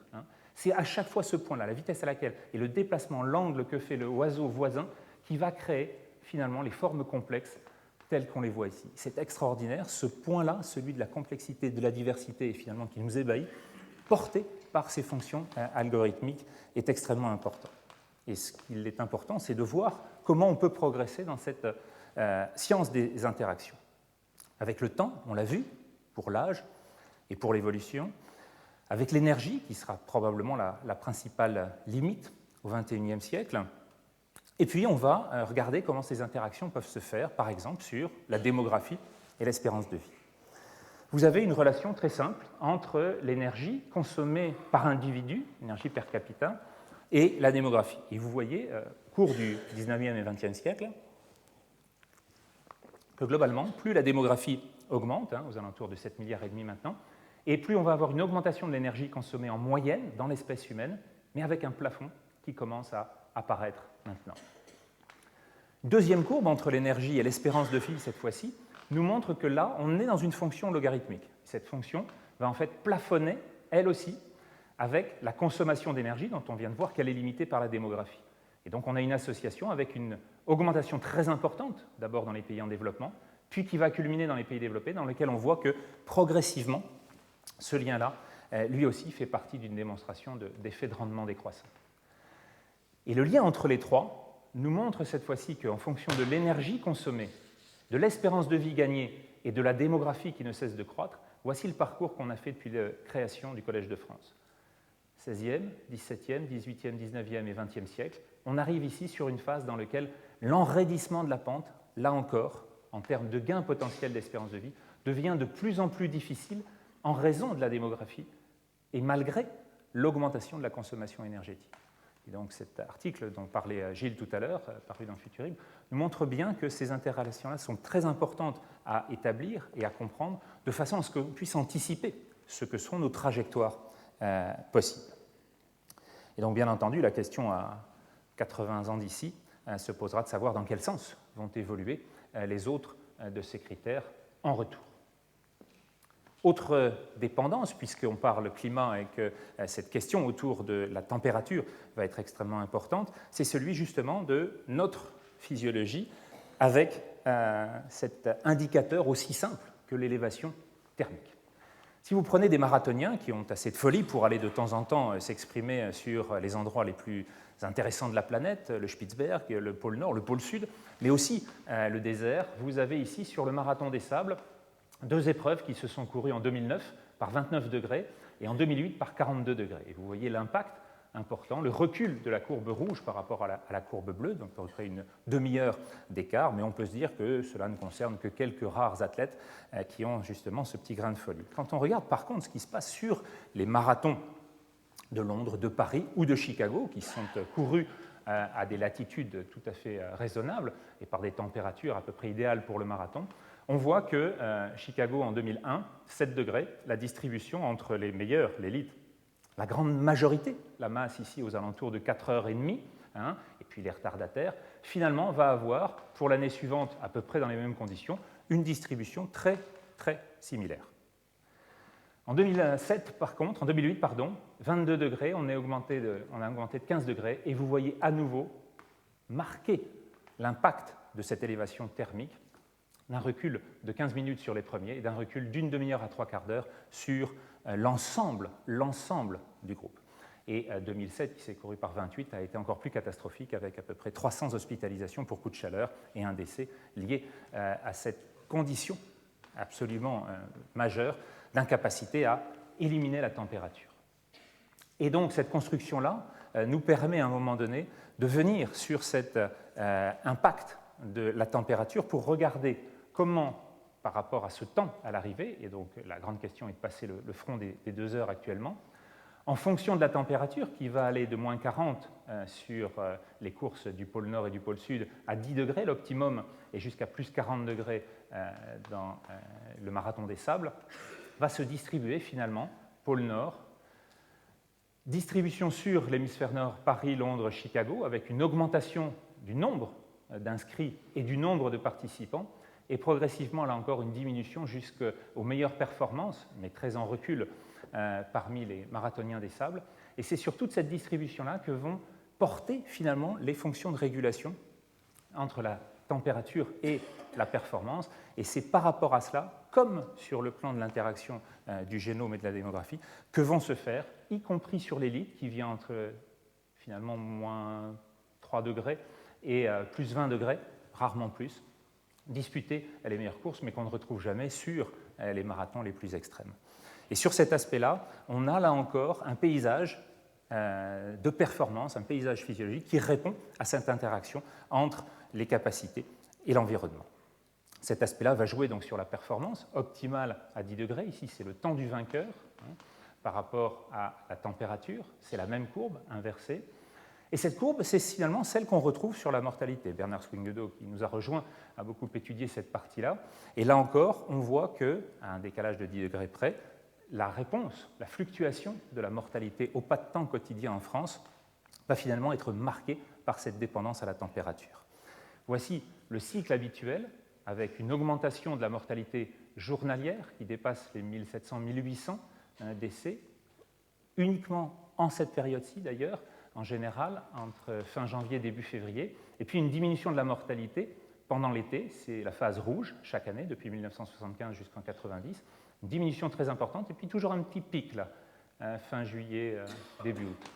C'est à chaque fois ce point-là, la vitesse à laquelle, et le déplacement, l'angle que fait le oiseau voisin, qui va créer finalement les formes complexes telles qu'on les voit ici. C'est extraordinaire, ce point-là, celui de la complexité, de la diversité, et finalement qui nous ébahit, porté par ces fonctions algorithmiques, est extrêmement important. Et ce qu'il est important, c'est de voir comment on peut progresser dans cette science des interactions. Avec le temps, on l'a vu, pour l'âge et pour l'évolution, avec l'énergie, qui sera probablement la principale limite au XXIe siècle. Et puis, on va regarder comment ces interactions peuvent se faire, par exemple, sur la démographie et l'espérance de vie. Vous avez une relation très simple entre l'énergie consommée par individu, l'énergie per capita, et la démographie. Et vous voyez, au cours du XIXe et XXe siècle, que globalement, plus la démographie augmente, aux alentours de 7,5 milliards maintenant, et plus on va avoir une augmentation de l'énergie consommée en moyenne dans l'espèce humaine, mais avec un plafond qui commence à apparaître maintenant. Deuxième courbe entre l'énergie et l'espérance de vie, cette fois-ci, nous montre que là, on est dans une fonction logarithmique. Cette fonction va en fait plafonner, elle aussi, avec la consommation d'énergie, dont on vient de voir qu'elle est limitée par la démographie. Et donc on a une association avec une augmentation très importante, d'abord dans les pays en développement, puis qui va culminer dans les pays développés, dans lesquels on voit que progressivement, ce lien-là, lui aussi, fait partie d'une démonstration d'effet de rendement décroissant. Et le lien entre les trois nous montre cette fois-ci qu'en fonction de l'énergie consommée, de l'espérance de vie gagnée et de la démographie qui ne cesse de croître, voici le parcours qu'on a fait depuis la création du Collège de France. 16e, 17e, 18e, 19e et 20e siècle, on arrive ici sur une phase dans laquelle l'enraidissement de la pente, là encore, en termes de gain potentiel d'espérance de vie, devient de plus en plus difficile en raison de la démographie et malgré l'augmentation de la consommation énergétique. Et donc cet article dont parlait Gilles tout à l'heure, paru dans Futurisme, nous montre bien que ces interrelations-là sont très importantes à établir et à comprendre, de façon à ce qu'on puisse anticiper ce que seront nos trajectoires possibles. Et donc, bien entendu, la question à 80 ans d'ici se posera de savoir dans quel sens vont évoluer les autres de ces critères en retour. Autre dépendance, puisqu'on parle climat et que cette question autour de la température va être extrêmement importante, c'est celui justement de notre physiologie avec cet indicateur aussi simple que l'élévation thermique. Si vous prenez des marathoniens qui ont assez de folie pour aller de temps en temps s'exprimer sur les endroits les plus intéressants de la planète, le Spitzberg, le pôle Nord, le pôle Sud, mais aussi le désert, vous avez ici sur le marathon des sables 2 épreuves qui se sont courues en 2009 par 29 degrés et en 2008 par 42 degrés. Et vous voyez l'impact important, le recul de la courbe rouge par rapport à la courbe bleue, donc à peu près une demi-heure d'écart, mais on peut se dire que cela ne concerne que quelques rares athlètes qui ont justement ce petit grain de folie. Quand on regarde par contre ce qui se passe sur les marathons de Londres, de Paris ou de Chicago, qui sont courus à des latitudes tout à fait raisonnables et par des températures à peu près idéales pour le marathon, on voit que Chicago en 2001, 7 degrés, la distribution entre les meilleurs, l'élite, la grande majorité, la masse ici aux alentours de 4h30, et puis les retardataires, finalement va avoir, pour l'année suivante, à peu près dans les mêmes conditions, une distribution très, très similaire. En 2007, par contre, en 2008, pardon, 22 degrés, on a augmenté de 15 degrés, et vous voyez à nouveau marquer l'impact de cette élévation thermique d'un recul de 15 minutes sur les premiers et d'un recul d'une demi-heure à 3/4 d'heure sur l'ensemble du groupe. Et 2007, qui s'est couru par 28, a été encore plus catastrophique avec à peu près 300 hospitalisations pour coup de chaleur et un décès lié à cette condition absolument majeure d'incapacité à éliminer la température. Et donc cette construction-là nous permet à un moment donné de venir sur cet impact de la température pour regarder comment, par rapport à ce temps à l'arrivée, et donc la grande question est de passer le front des 2 heures actuellement, en fonction de la température qui va aller de moins 40 sur les courses du pôle Nord et du pôle Sud à 10 degrés, l'optimum, et jusqu'à plus 40 degrés dans le marathon des sables, va se distribuer finalement, pôle Nord, distribution sur l'hémisphère Nord, Paris, Londres, Chicago, avec une augmentation du nombre d'inscrits et du nombre de participants, et progressivement, là encore, une diminution jusqu'aux meilleures performances, mais très en recul parmi les marathoniens des sables. Et c'est sur toute cette distribution-là que vont porter finalement les fonctions de régulation entre la température et la performance. Et c'est par rapport à cela, comme sur le plan de l'interaction du génome et de la démographie, que vont se faire, y compris sur l'élite, qui vient entre finalement moins 3 degrés et plus 20 degrés, rarement plus, disputer les meilleures courses, mais qu'on ne retrouve jamais sur les marathons les plus extrêmes. Et sur cet aspect-là, on a là encore un paysage de performance, un paysage physiologique qui répond à cette interaction entre les capacités et l'environnement. Cet aspect-là va jouer donc sur la performance optimale à 10 degrés. Ici, c'est le temps du vainqueur par rapport à la température. C'est la même courbe inversée. Et cette courbe, c'est finalement celle qu'on retrouve sur la mortalité. Bernard Swinguedo, qui nous a rejoint, a beaucoup étudié cette partie-là. Et là encore, on voit qu'à un décalage de 10 degrés près, la réponse, la fluctuation de la mortalité au pas de temps quotidien en France va finalement être marquée par cette dépendance à la température. Voici le cycle habituel avec une augmentation de la mortalité journalière qui dépasse les 1700-1800 décès, uniquement en cette période-ci d'ailleurs, en général, entre fin janvier et début février, et puis une diminution de la mortalité pendant l'été, c'est la phase rouge chaque année, depuis 1975 jusqu'en 1990, une diminution très importante, et puis toujours un petit pic, là, fin juillet, début août.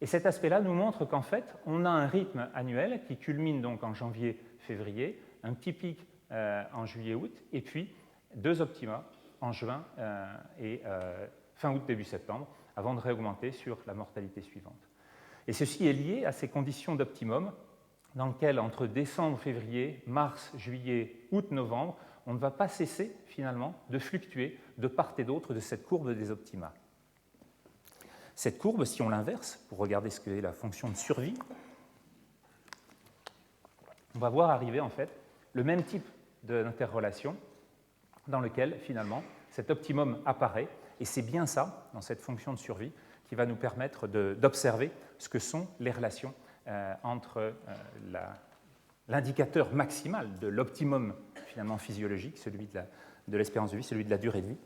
Et cet aspect-là nous montre qu'en fait, on a un rythme annuel qui culmine donc en janvier-février, un petit pic en juillet-août, et puis 2 optima en juin et fin août, début septembre, avant de réaugmenter sur la mortalité suivante. Et ceci est lié à ces conditions d'optimum dans lesquelles, entre décembre, février, mars, juillet, août, novembre, on ne va pas cesser finalement de fluctuer de part et d'autre de cette courbe des optima. Cette courbe, si on l'inverse, pour regarder ce qu'est la fonction de survie, on va voir arriver en fait le même type d'interrelation dans lequel finalement cet optimum apparaît, et c'est bien ça, dans cette fonction de survie, qui va nous permettre d'observer ce que sont les relations entre l'indicateur maximal de l'optimum finalement physiologique, celui de l'espérance de vie, celui de la durée de vie,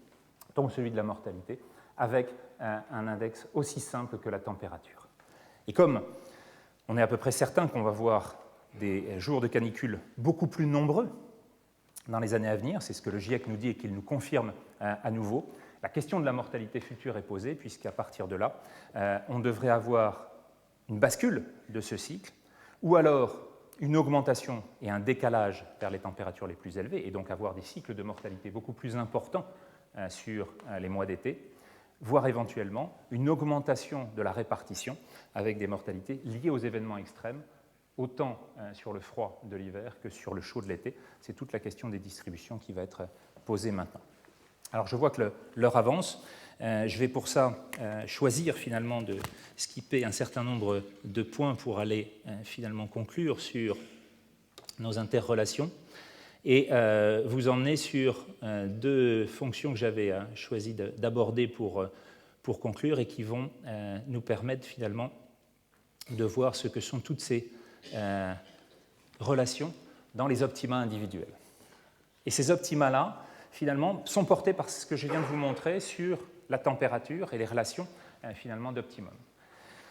donc celui de la mortalité, avec un index aussi simple que la température. Et comme on est à peu près certain qu'on va voir des jours de canicule beaucoup plus nombreux dans les années à venir, c'est ce que le GIEC nous dit et qu'il nous confirme à nouveau, la question de la mortalité future est posée, puisqu'à partir de là, on devrait avoir une bascule de ce cycle, ou alors une augmentation et un décalage vers les températures les plus élevées, et donc avoir des cycles de mortalité beaucoup plus importants sur les mois d'été, voire éventuellement une augmentation de la répartition avec des mortalités liées aux événements extrêmes, autant sur le froid de l'hiver que sur le chaud de l'été. C'est toute la question des distributions qui va être posée maintenant. Alors je vois que l'heure avance. Je vais pour ça choisir finalement de skipper un certain nombre de points pour aller finalement conclure sur nos interrelations et vous emmener sur deux fonctions que j'avais choisi d'aborder pour conclure et qui vont nous permettre finalement de voir ce que sont toutes ces relations dans les optima individuels. Et ces optima-là, finalement, sont portés par ce que je viens de vous montrer sur la température et les relations finalement d'optimum.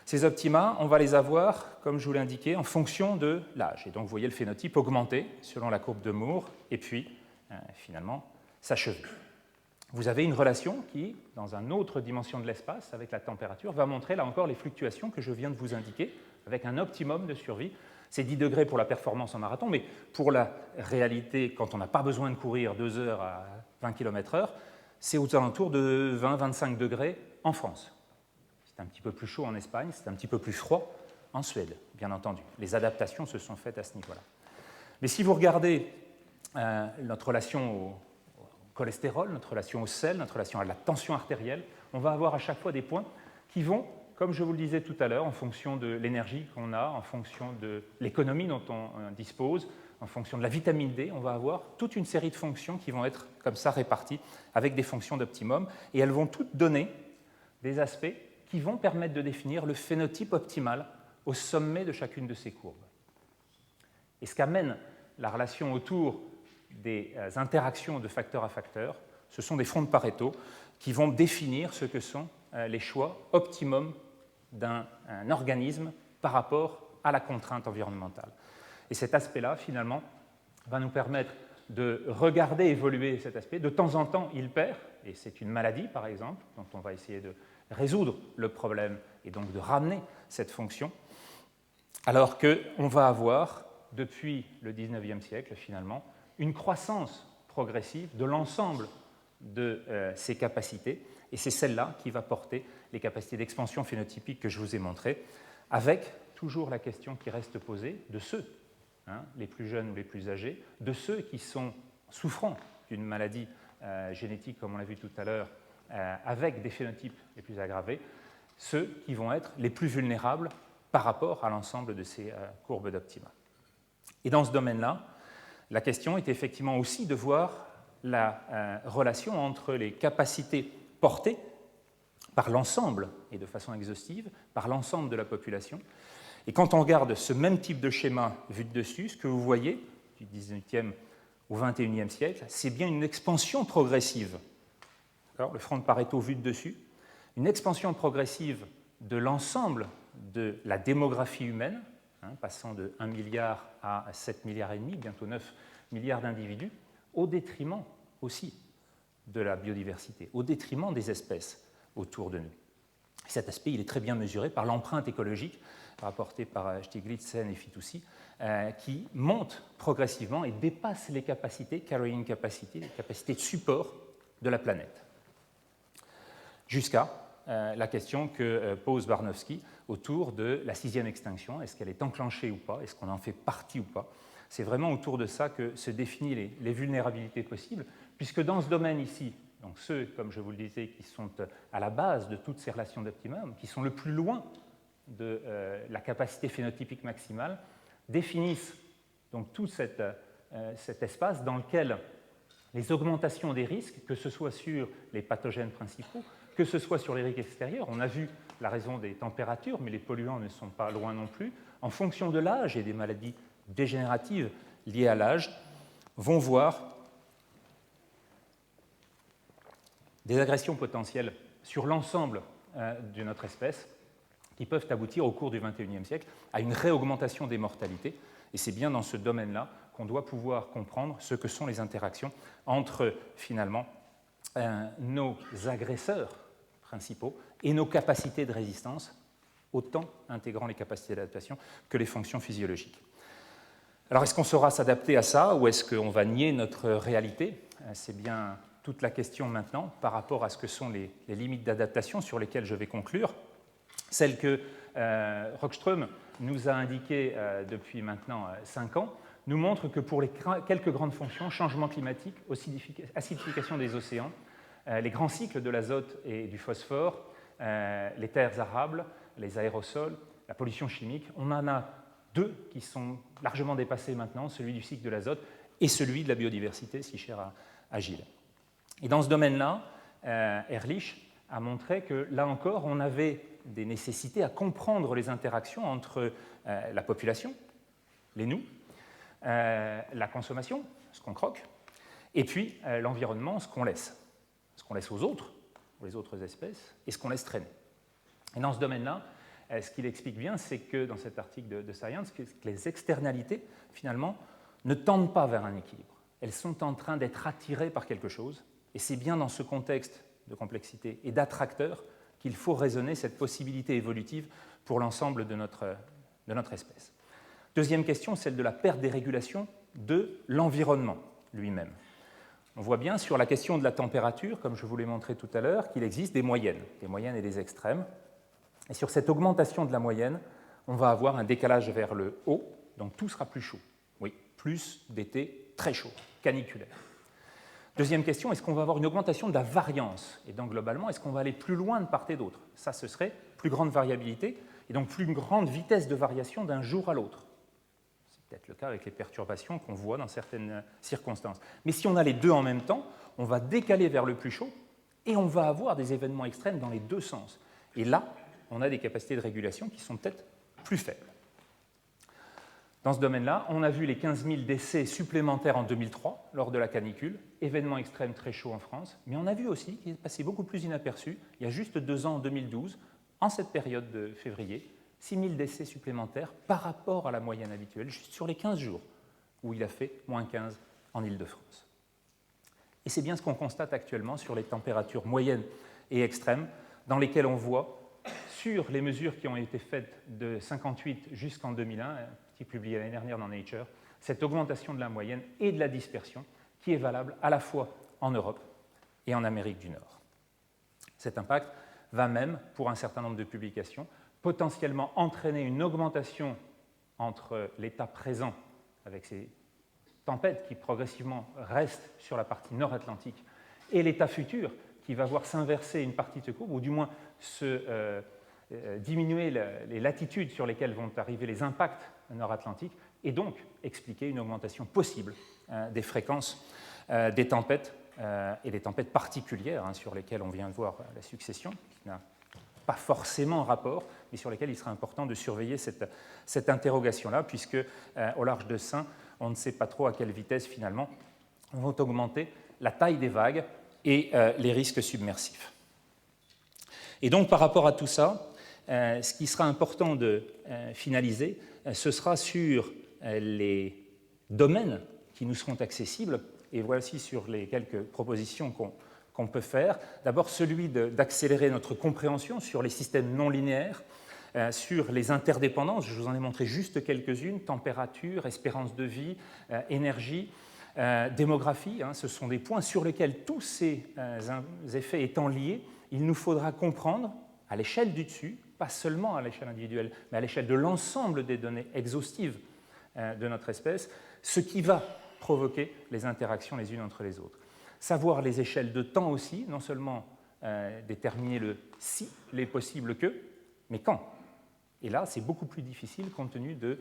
Ces optima, on va les avoir, comme je vous l'ai indiqué, en fonction de l'âge. Et donc, vous voyez le phénotype augmenter selon la courbe de Moore, et puis, finalement, s'achever. Vous avez une relation qui, dans une autre dimension de l'espace, avec la température, va montrer, là encore, les fluctuations que je viens de vous indiquer, avec un optimum de survie. C'est 10 degrés pour la performance en marathon, mais pour la réalité, quand on n'a pas besoin de courir 2 heures à 20 km/h, c'est aux alentours de 20-25 degrés en France. C'est un petit peu plus chaud en Espagne, c'est un petit peu plus froid en Suède, bien entendu. Les adaptations se sont faites à ce niveau-là. Mais si vous regardez notre relation au cholestérol, notre relation au sel, notre relation à la tension artérielle, on va avoir à chaque fois des points qui vont, comme je vous le disais tout à l'heure, en fonction de l'énergie qu'on a, en fonction de l'économie dont on dispose, en fonction de la vitamine D, on va avoir toute une série de fonctions qui vont être comme ça réparties avec des fonctions d'optimum, et elles vont toutes donner des aspects qui vont permettre de définir le phénotype optimal au sommet de chacune de ces courbes. Et ce qu'amène la relation autour des interactions de facteur à facteur, ce sont des fronts de Pareto qui vont définir ce que sont les choix optimum d'un organisme par rapport à la contrainte environnementale. Et cet aspect-là, finalement, va nous permettre de regarder évoluer cet aspect. De temps en temps, il perd, et c'est une maladie, par exemple, dont on va essayer de résoudre le problème et donc de ramener cette fonction, alors qu'on va avoir, depuis le XIXe siècle, finalement, une croissance progressive de l'ensemble de ces capacités, et c'est celle-là qui va porter les capacités d'expansion phénotypique que je vous ai montrées, avec toujours la question qui reste posée de ceux, les plus jeunes ou les plus âgés, de ceux qui sont souffrant d'une maladie génétique, comme on l'a vu tout à l'heure, avec des phénotypes les plus aggravés, ceux qui vont être les plus vulnérables par rapport à l'ensemble de ces courbes d'optima. Et dans ce domaine-là, la question est effectivement aussi de voir la relation entre les capacités portées par l'ensemble, et de façon exhaustive, par l'ensemble de la population. Et quand on regarde ce même type de schéma vu de dessus, ce que vous voyez du XVIIIe au XXIe siècle, c'est bien une expansion progressive. Alors, le front de Pareto vu de dessus, une expansion progressive de l'ensemble de la démographie humaine, passant de 1 milliard à 7 milliards et demi, bientôt 9 milliards d'individus, au détriment aussi de la biodiversité, au détriment des espèces autour de nous. Et cet aspect, il est très bien mesuré par l'empreinte écologique rapportée par Stiglitz, Sen et Fitoussi, qui monte progressivement et dépasse les capacités, carrying capacity, les capacités de support de la planète. Jusqu'à la question que pose Barnowski autour de la 6e extinction. Est-ce qu'elle est enclenchée ou pas? Est-ce qu'on en fait partie ou pas? C'est vraiment autour de ça que se définissent les vulnérabilités possibles, puisque dans ce domaine ici, donc ceux, comme je vous le disais, qui sont à la base de toutes ces relations d'optimum, qui sont le plus loin de la capacité phénotypique maximale, définissent donc tout cet espace dans lequel les augmentations des risques, que ce soit sur les pathogènes principaux, que ce soit sur les risques extérieurs, on a vu la raison des températures, mais les polluants ne sont pas loin non plus, en fonction de l'âge et des maladies dégénératives liées à l'âge, vont voir des agressions potentielles sur l'ensemble de notre espèce qui peuvent aboutir au cours du XXIe siècle à une réaugmentation des mortalités. Et c'est bien dans ce domaine-là qu'on doit pouvoir comprendre ce que sont les interactions entre, finalement, nos agresseurs principaux et nos capacités de résistance, autant intégrant les capacités d'adaptation que les fonctions physiologiques. Alors, est-ce qu'on saura s'adapter à ça ou est-ce qu'on va nier notre réalité? C'est bien toute la question maintenant par rapport à ce que sont les limites d'adaptation sur lesquelles je vais conclure. Celle que Rockström nous a indiquée depuis maintenant 5 ans nous montre que pour les quelques grandes fonctions, changement climatique, acidification des océans, les grands cycles de l'azote et du phosphore, les terres arables, les aérosols, la pollution chimique, on en a 2 qui sont largement dépassés maintenant, celui du cycle de l'azote et celui de la biodiversité, si cher à Gilles. Et dans ce domaine-là, Ehrlich a montré que, là encore, on avait des nécessités à comprendre les interactions entre la population, les nous, la consommation, ce qu'on croque, et puis l'environnement, ce qu'on laisse aux autres, aux autres espèces, et ce qu'on laisse traîner. Et dans ce domaine-là, ce qu'il explique bien, c'est que dans cet article de Science, que les externalités, finalement, ne tendent pas vers un équilibre. Elles sont en train d'être attirées par quelque chose, et c'est bien dans ce contexte de complexité et d'attracteur qu'il faut raisonner cette possibilité évolutive pour l'ensemble de notre espèce. Deuxième question, celle de la perte des régulations de l'environnement lui-même. On voit bien sur la question de la température, comme je vous l'ai montré tout à l'heure, qu'il existe des moyennes et des extrêmes. Et sur cette augmentation de la moyenne, on va avoir un décalage vers le haut, donc tout sera plus chaud. Oui, plus d'été très chaud, caniculaire. Deuxième question, est-ce qu'on va avoir une augmentation de la variance? Et donc, globalement, est-ce qu'on va aller plus loin de part et d'autre? Ça, ce serait plus grande variabilité et donc plus grande vitesse de variation d'un jour à l'autre. C'est peut-être le cas avec les perturbations qu'on voit dans certaines circonstances. Mais si on a les deux en même temps, on va décaler vers le plus chaud et on va avoir des événements extrêmes dans les deux sens. Et là, on a des capacités de régulation qui sont peut-être plus faibles. Dans ce domaine-là, on a vu les 15 000 décès supplémentaires en 2003 lors de la canicule, événement extrême très chaud en France, mais on a vu aussi, qui est passé beaucoup plus inaperçu, il y a juste 2 ans, en 2012, en cette période de février, 6 000 décès supplémentaires par rapport à la moyenne habituelle, juste sur les 15 jours, où il a fait moins 15 en Île-de-France. Et c'est bien ce qu'on constate actuellement sur les températures moyennes et extrêmes, dans lesquelles on voit, sur les mesures qui ont été faites de 1958 jusqu'en 2001, qui est publié l'année dernière dans Nature, cette augmentation de la moyenne et de la dispersion qui est valable à la fois en Europe et en Amérique du Nord. Cet impact va même, pour un certain nombre de publications, potentiellement entraîner une augmentation entre l'état présent, avec ces tempêtes qui progressivement restent sur la partie nord-atlantique, et l'état futur qui va voir s'inverser une partie de ce courbe, ou du moins diminuer les latitudes sur lesquelles vont arriver les impacts nord-atlantiques, et donc expliquer une augmentation possible des fréquences des tempêtes, et des tempêtes particulières sur lesquelles on vient de voir la succession, qui n'a pas forcément rapport, mais sur lesquelles il sera important de surveiller cette interrogation-là, puisque au large de Saint, on ne sait pas trop à quelle vitesse finalement vont augmenter la taille des vagues et les risques submersifs. Et donc par rapport à tout ça, ce qui sera important de finaliser, ce sera sur les domaines qui nous seront accessibles, et voici sur les quelques propositions qu'on peut faire. D'abord, celui d'accélérer notre compréhension sur les systèmes non linéaires, sur les interdépendances, je vous en ai montré juste quelques-unes, température, espérance de vie, énergie, démographie, ce sont des points sur lesquels tous ces effets étant liés, il nous faudra comprendre à l'échelle du dessus, pas seulement à l'échelle individuelle, mais à l'échelle de l'ensemble des données exhaustives de notre espèce, ce qui va provoquer les interactions les unes entre les autres. Savoir les échelles de temps aussi, non seulement déterminer le si, les possibles que, mais quand. Et là, c'est beaucoup plus difficile compte tenu de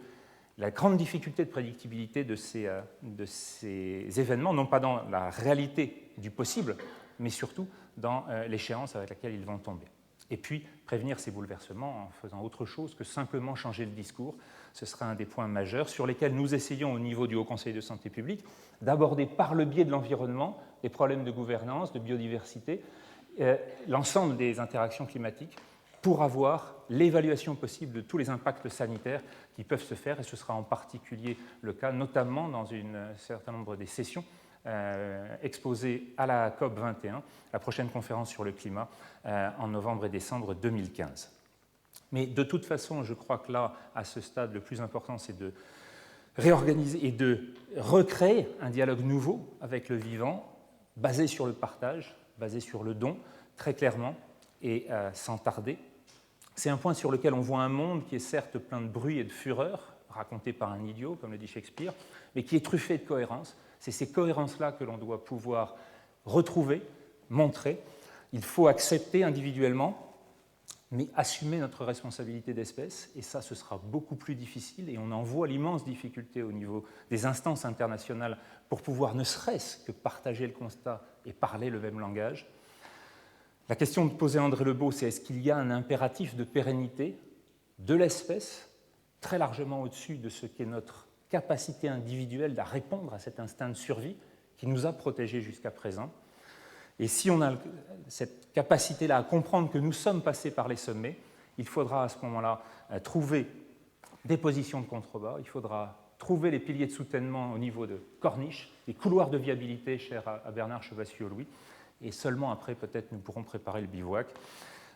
la grande difficulté de prédictibilité de ces événements, non pas dans la réalité du possible, mais surtout dans l'échéance avec laquelle ils vont tomber. Et puis, prévenir ces bouleversements en faisant autre chose que simplement changer le discours, ce sera un des points majeurs sur lesquels nous essayons au niveau du Haut Conseil de santé publique d'aborder par le biais de l'environnement les problèmes de gouvernance, de biodiversité, l'ensemble des interactions climatiques pour avoir l'évaluation possible de tous les impacts sanitaires qui peuvent se faire, et ce sera en particulier le cas, notamment dans un certain nombre des sessions exposées à la COP 21, la prochaine conférence sur le climat, en novembre et décembre 2015. Mais de toute façon, je crois que là, à ce stade, le plus important, c'est de réorganiser et de recréer un dialogue nouveau avec le vivant, basé sur le partage, basé sur le don, très clairement et sans tarder. C'est un point sur lequel on voit un monde qui est certes plein de bruit et de fureur, raconté par un idiot, comme le dit Shakespeare, mais qui est truffé de cohérence. C'est ces cohérences-là que l'on doit pouvoir retrouver, montrer. Il faut accepter individuellement, mais assumer notre responsabilité d'espèce, et ça, ce sera beaucoup plus difficile, et on en voit l'immense difficulté au niveau des instances internationales pour pouvoir ne serait-ce que partager le constat et parler le même langage. La question posée à André Lebeau, c'est est-ce qu'il y a un impératif de pérennité de l'espèce, très largement au-dessus de ce qu'est notre capacité individuelle à répondre à cet instinct de survie qui nous a protégés jusqu'à présent. Et si on a cette capacité-là à comprendre que nous sommes passés par les sommets, il faudra à ce moment-là trouver des positions de contrebas, il faudra trouver les piliers de soutènement au niveau de corniches, des couloirs de viabilité chers à Bernard Chevassier-Louis, et seulement après, peut-être, nous pourrons préparer le bivouac.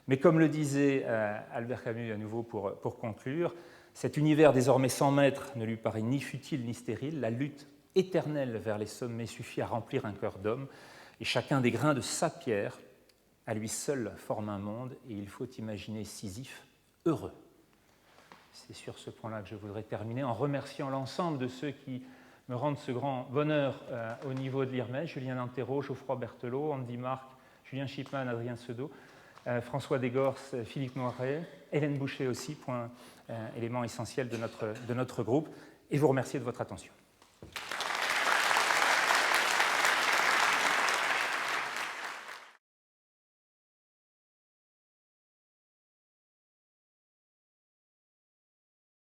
Mais comme le disait Albert Camus à nouveau pour conclure, cet univers désormais 100 mètres ne lui paraît ni futile ni stérile, la lutte éternelle vers les sommets suffit à remplir un cœur d'homme, et chacun des grains de sa pierre, à lui seul, forme un monde, et il faut imaginer Sisyphe heureux. C'est sur ce point-là que je voudrais terminer en remerciant l'ensemble de ceux qui me rendent ce grand bonheur au niveau de l'IRMES, Julien Lantero, Geoffroy Berthelot, Andy Marc, Julien Schipman, Adrien Seudo, François Desgorces, Philippe Noiret, Hélène Boucher aussi, élément essentiel de notre groupe, et vous remercier de votre attention.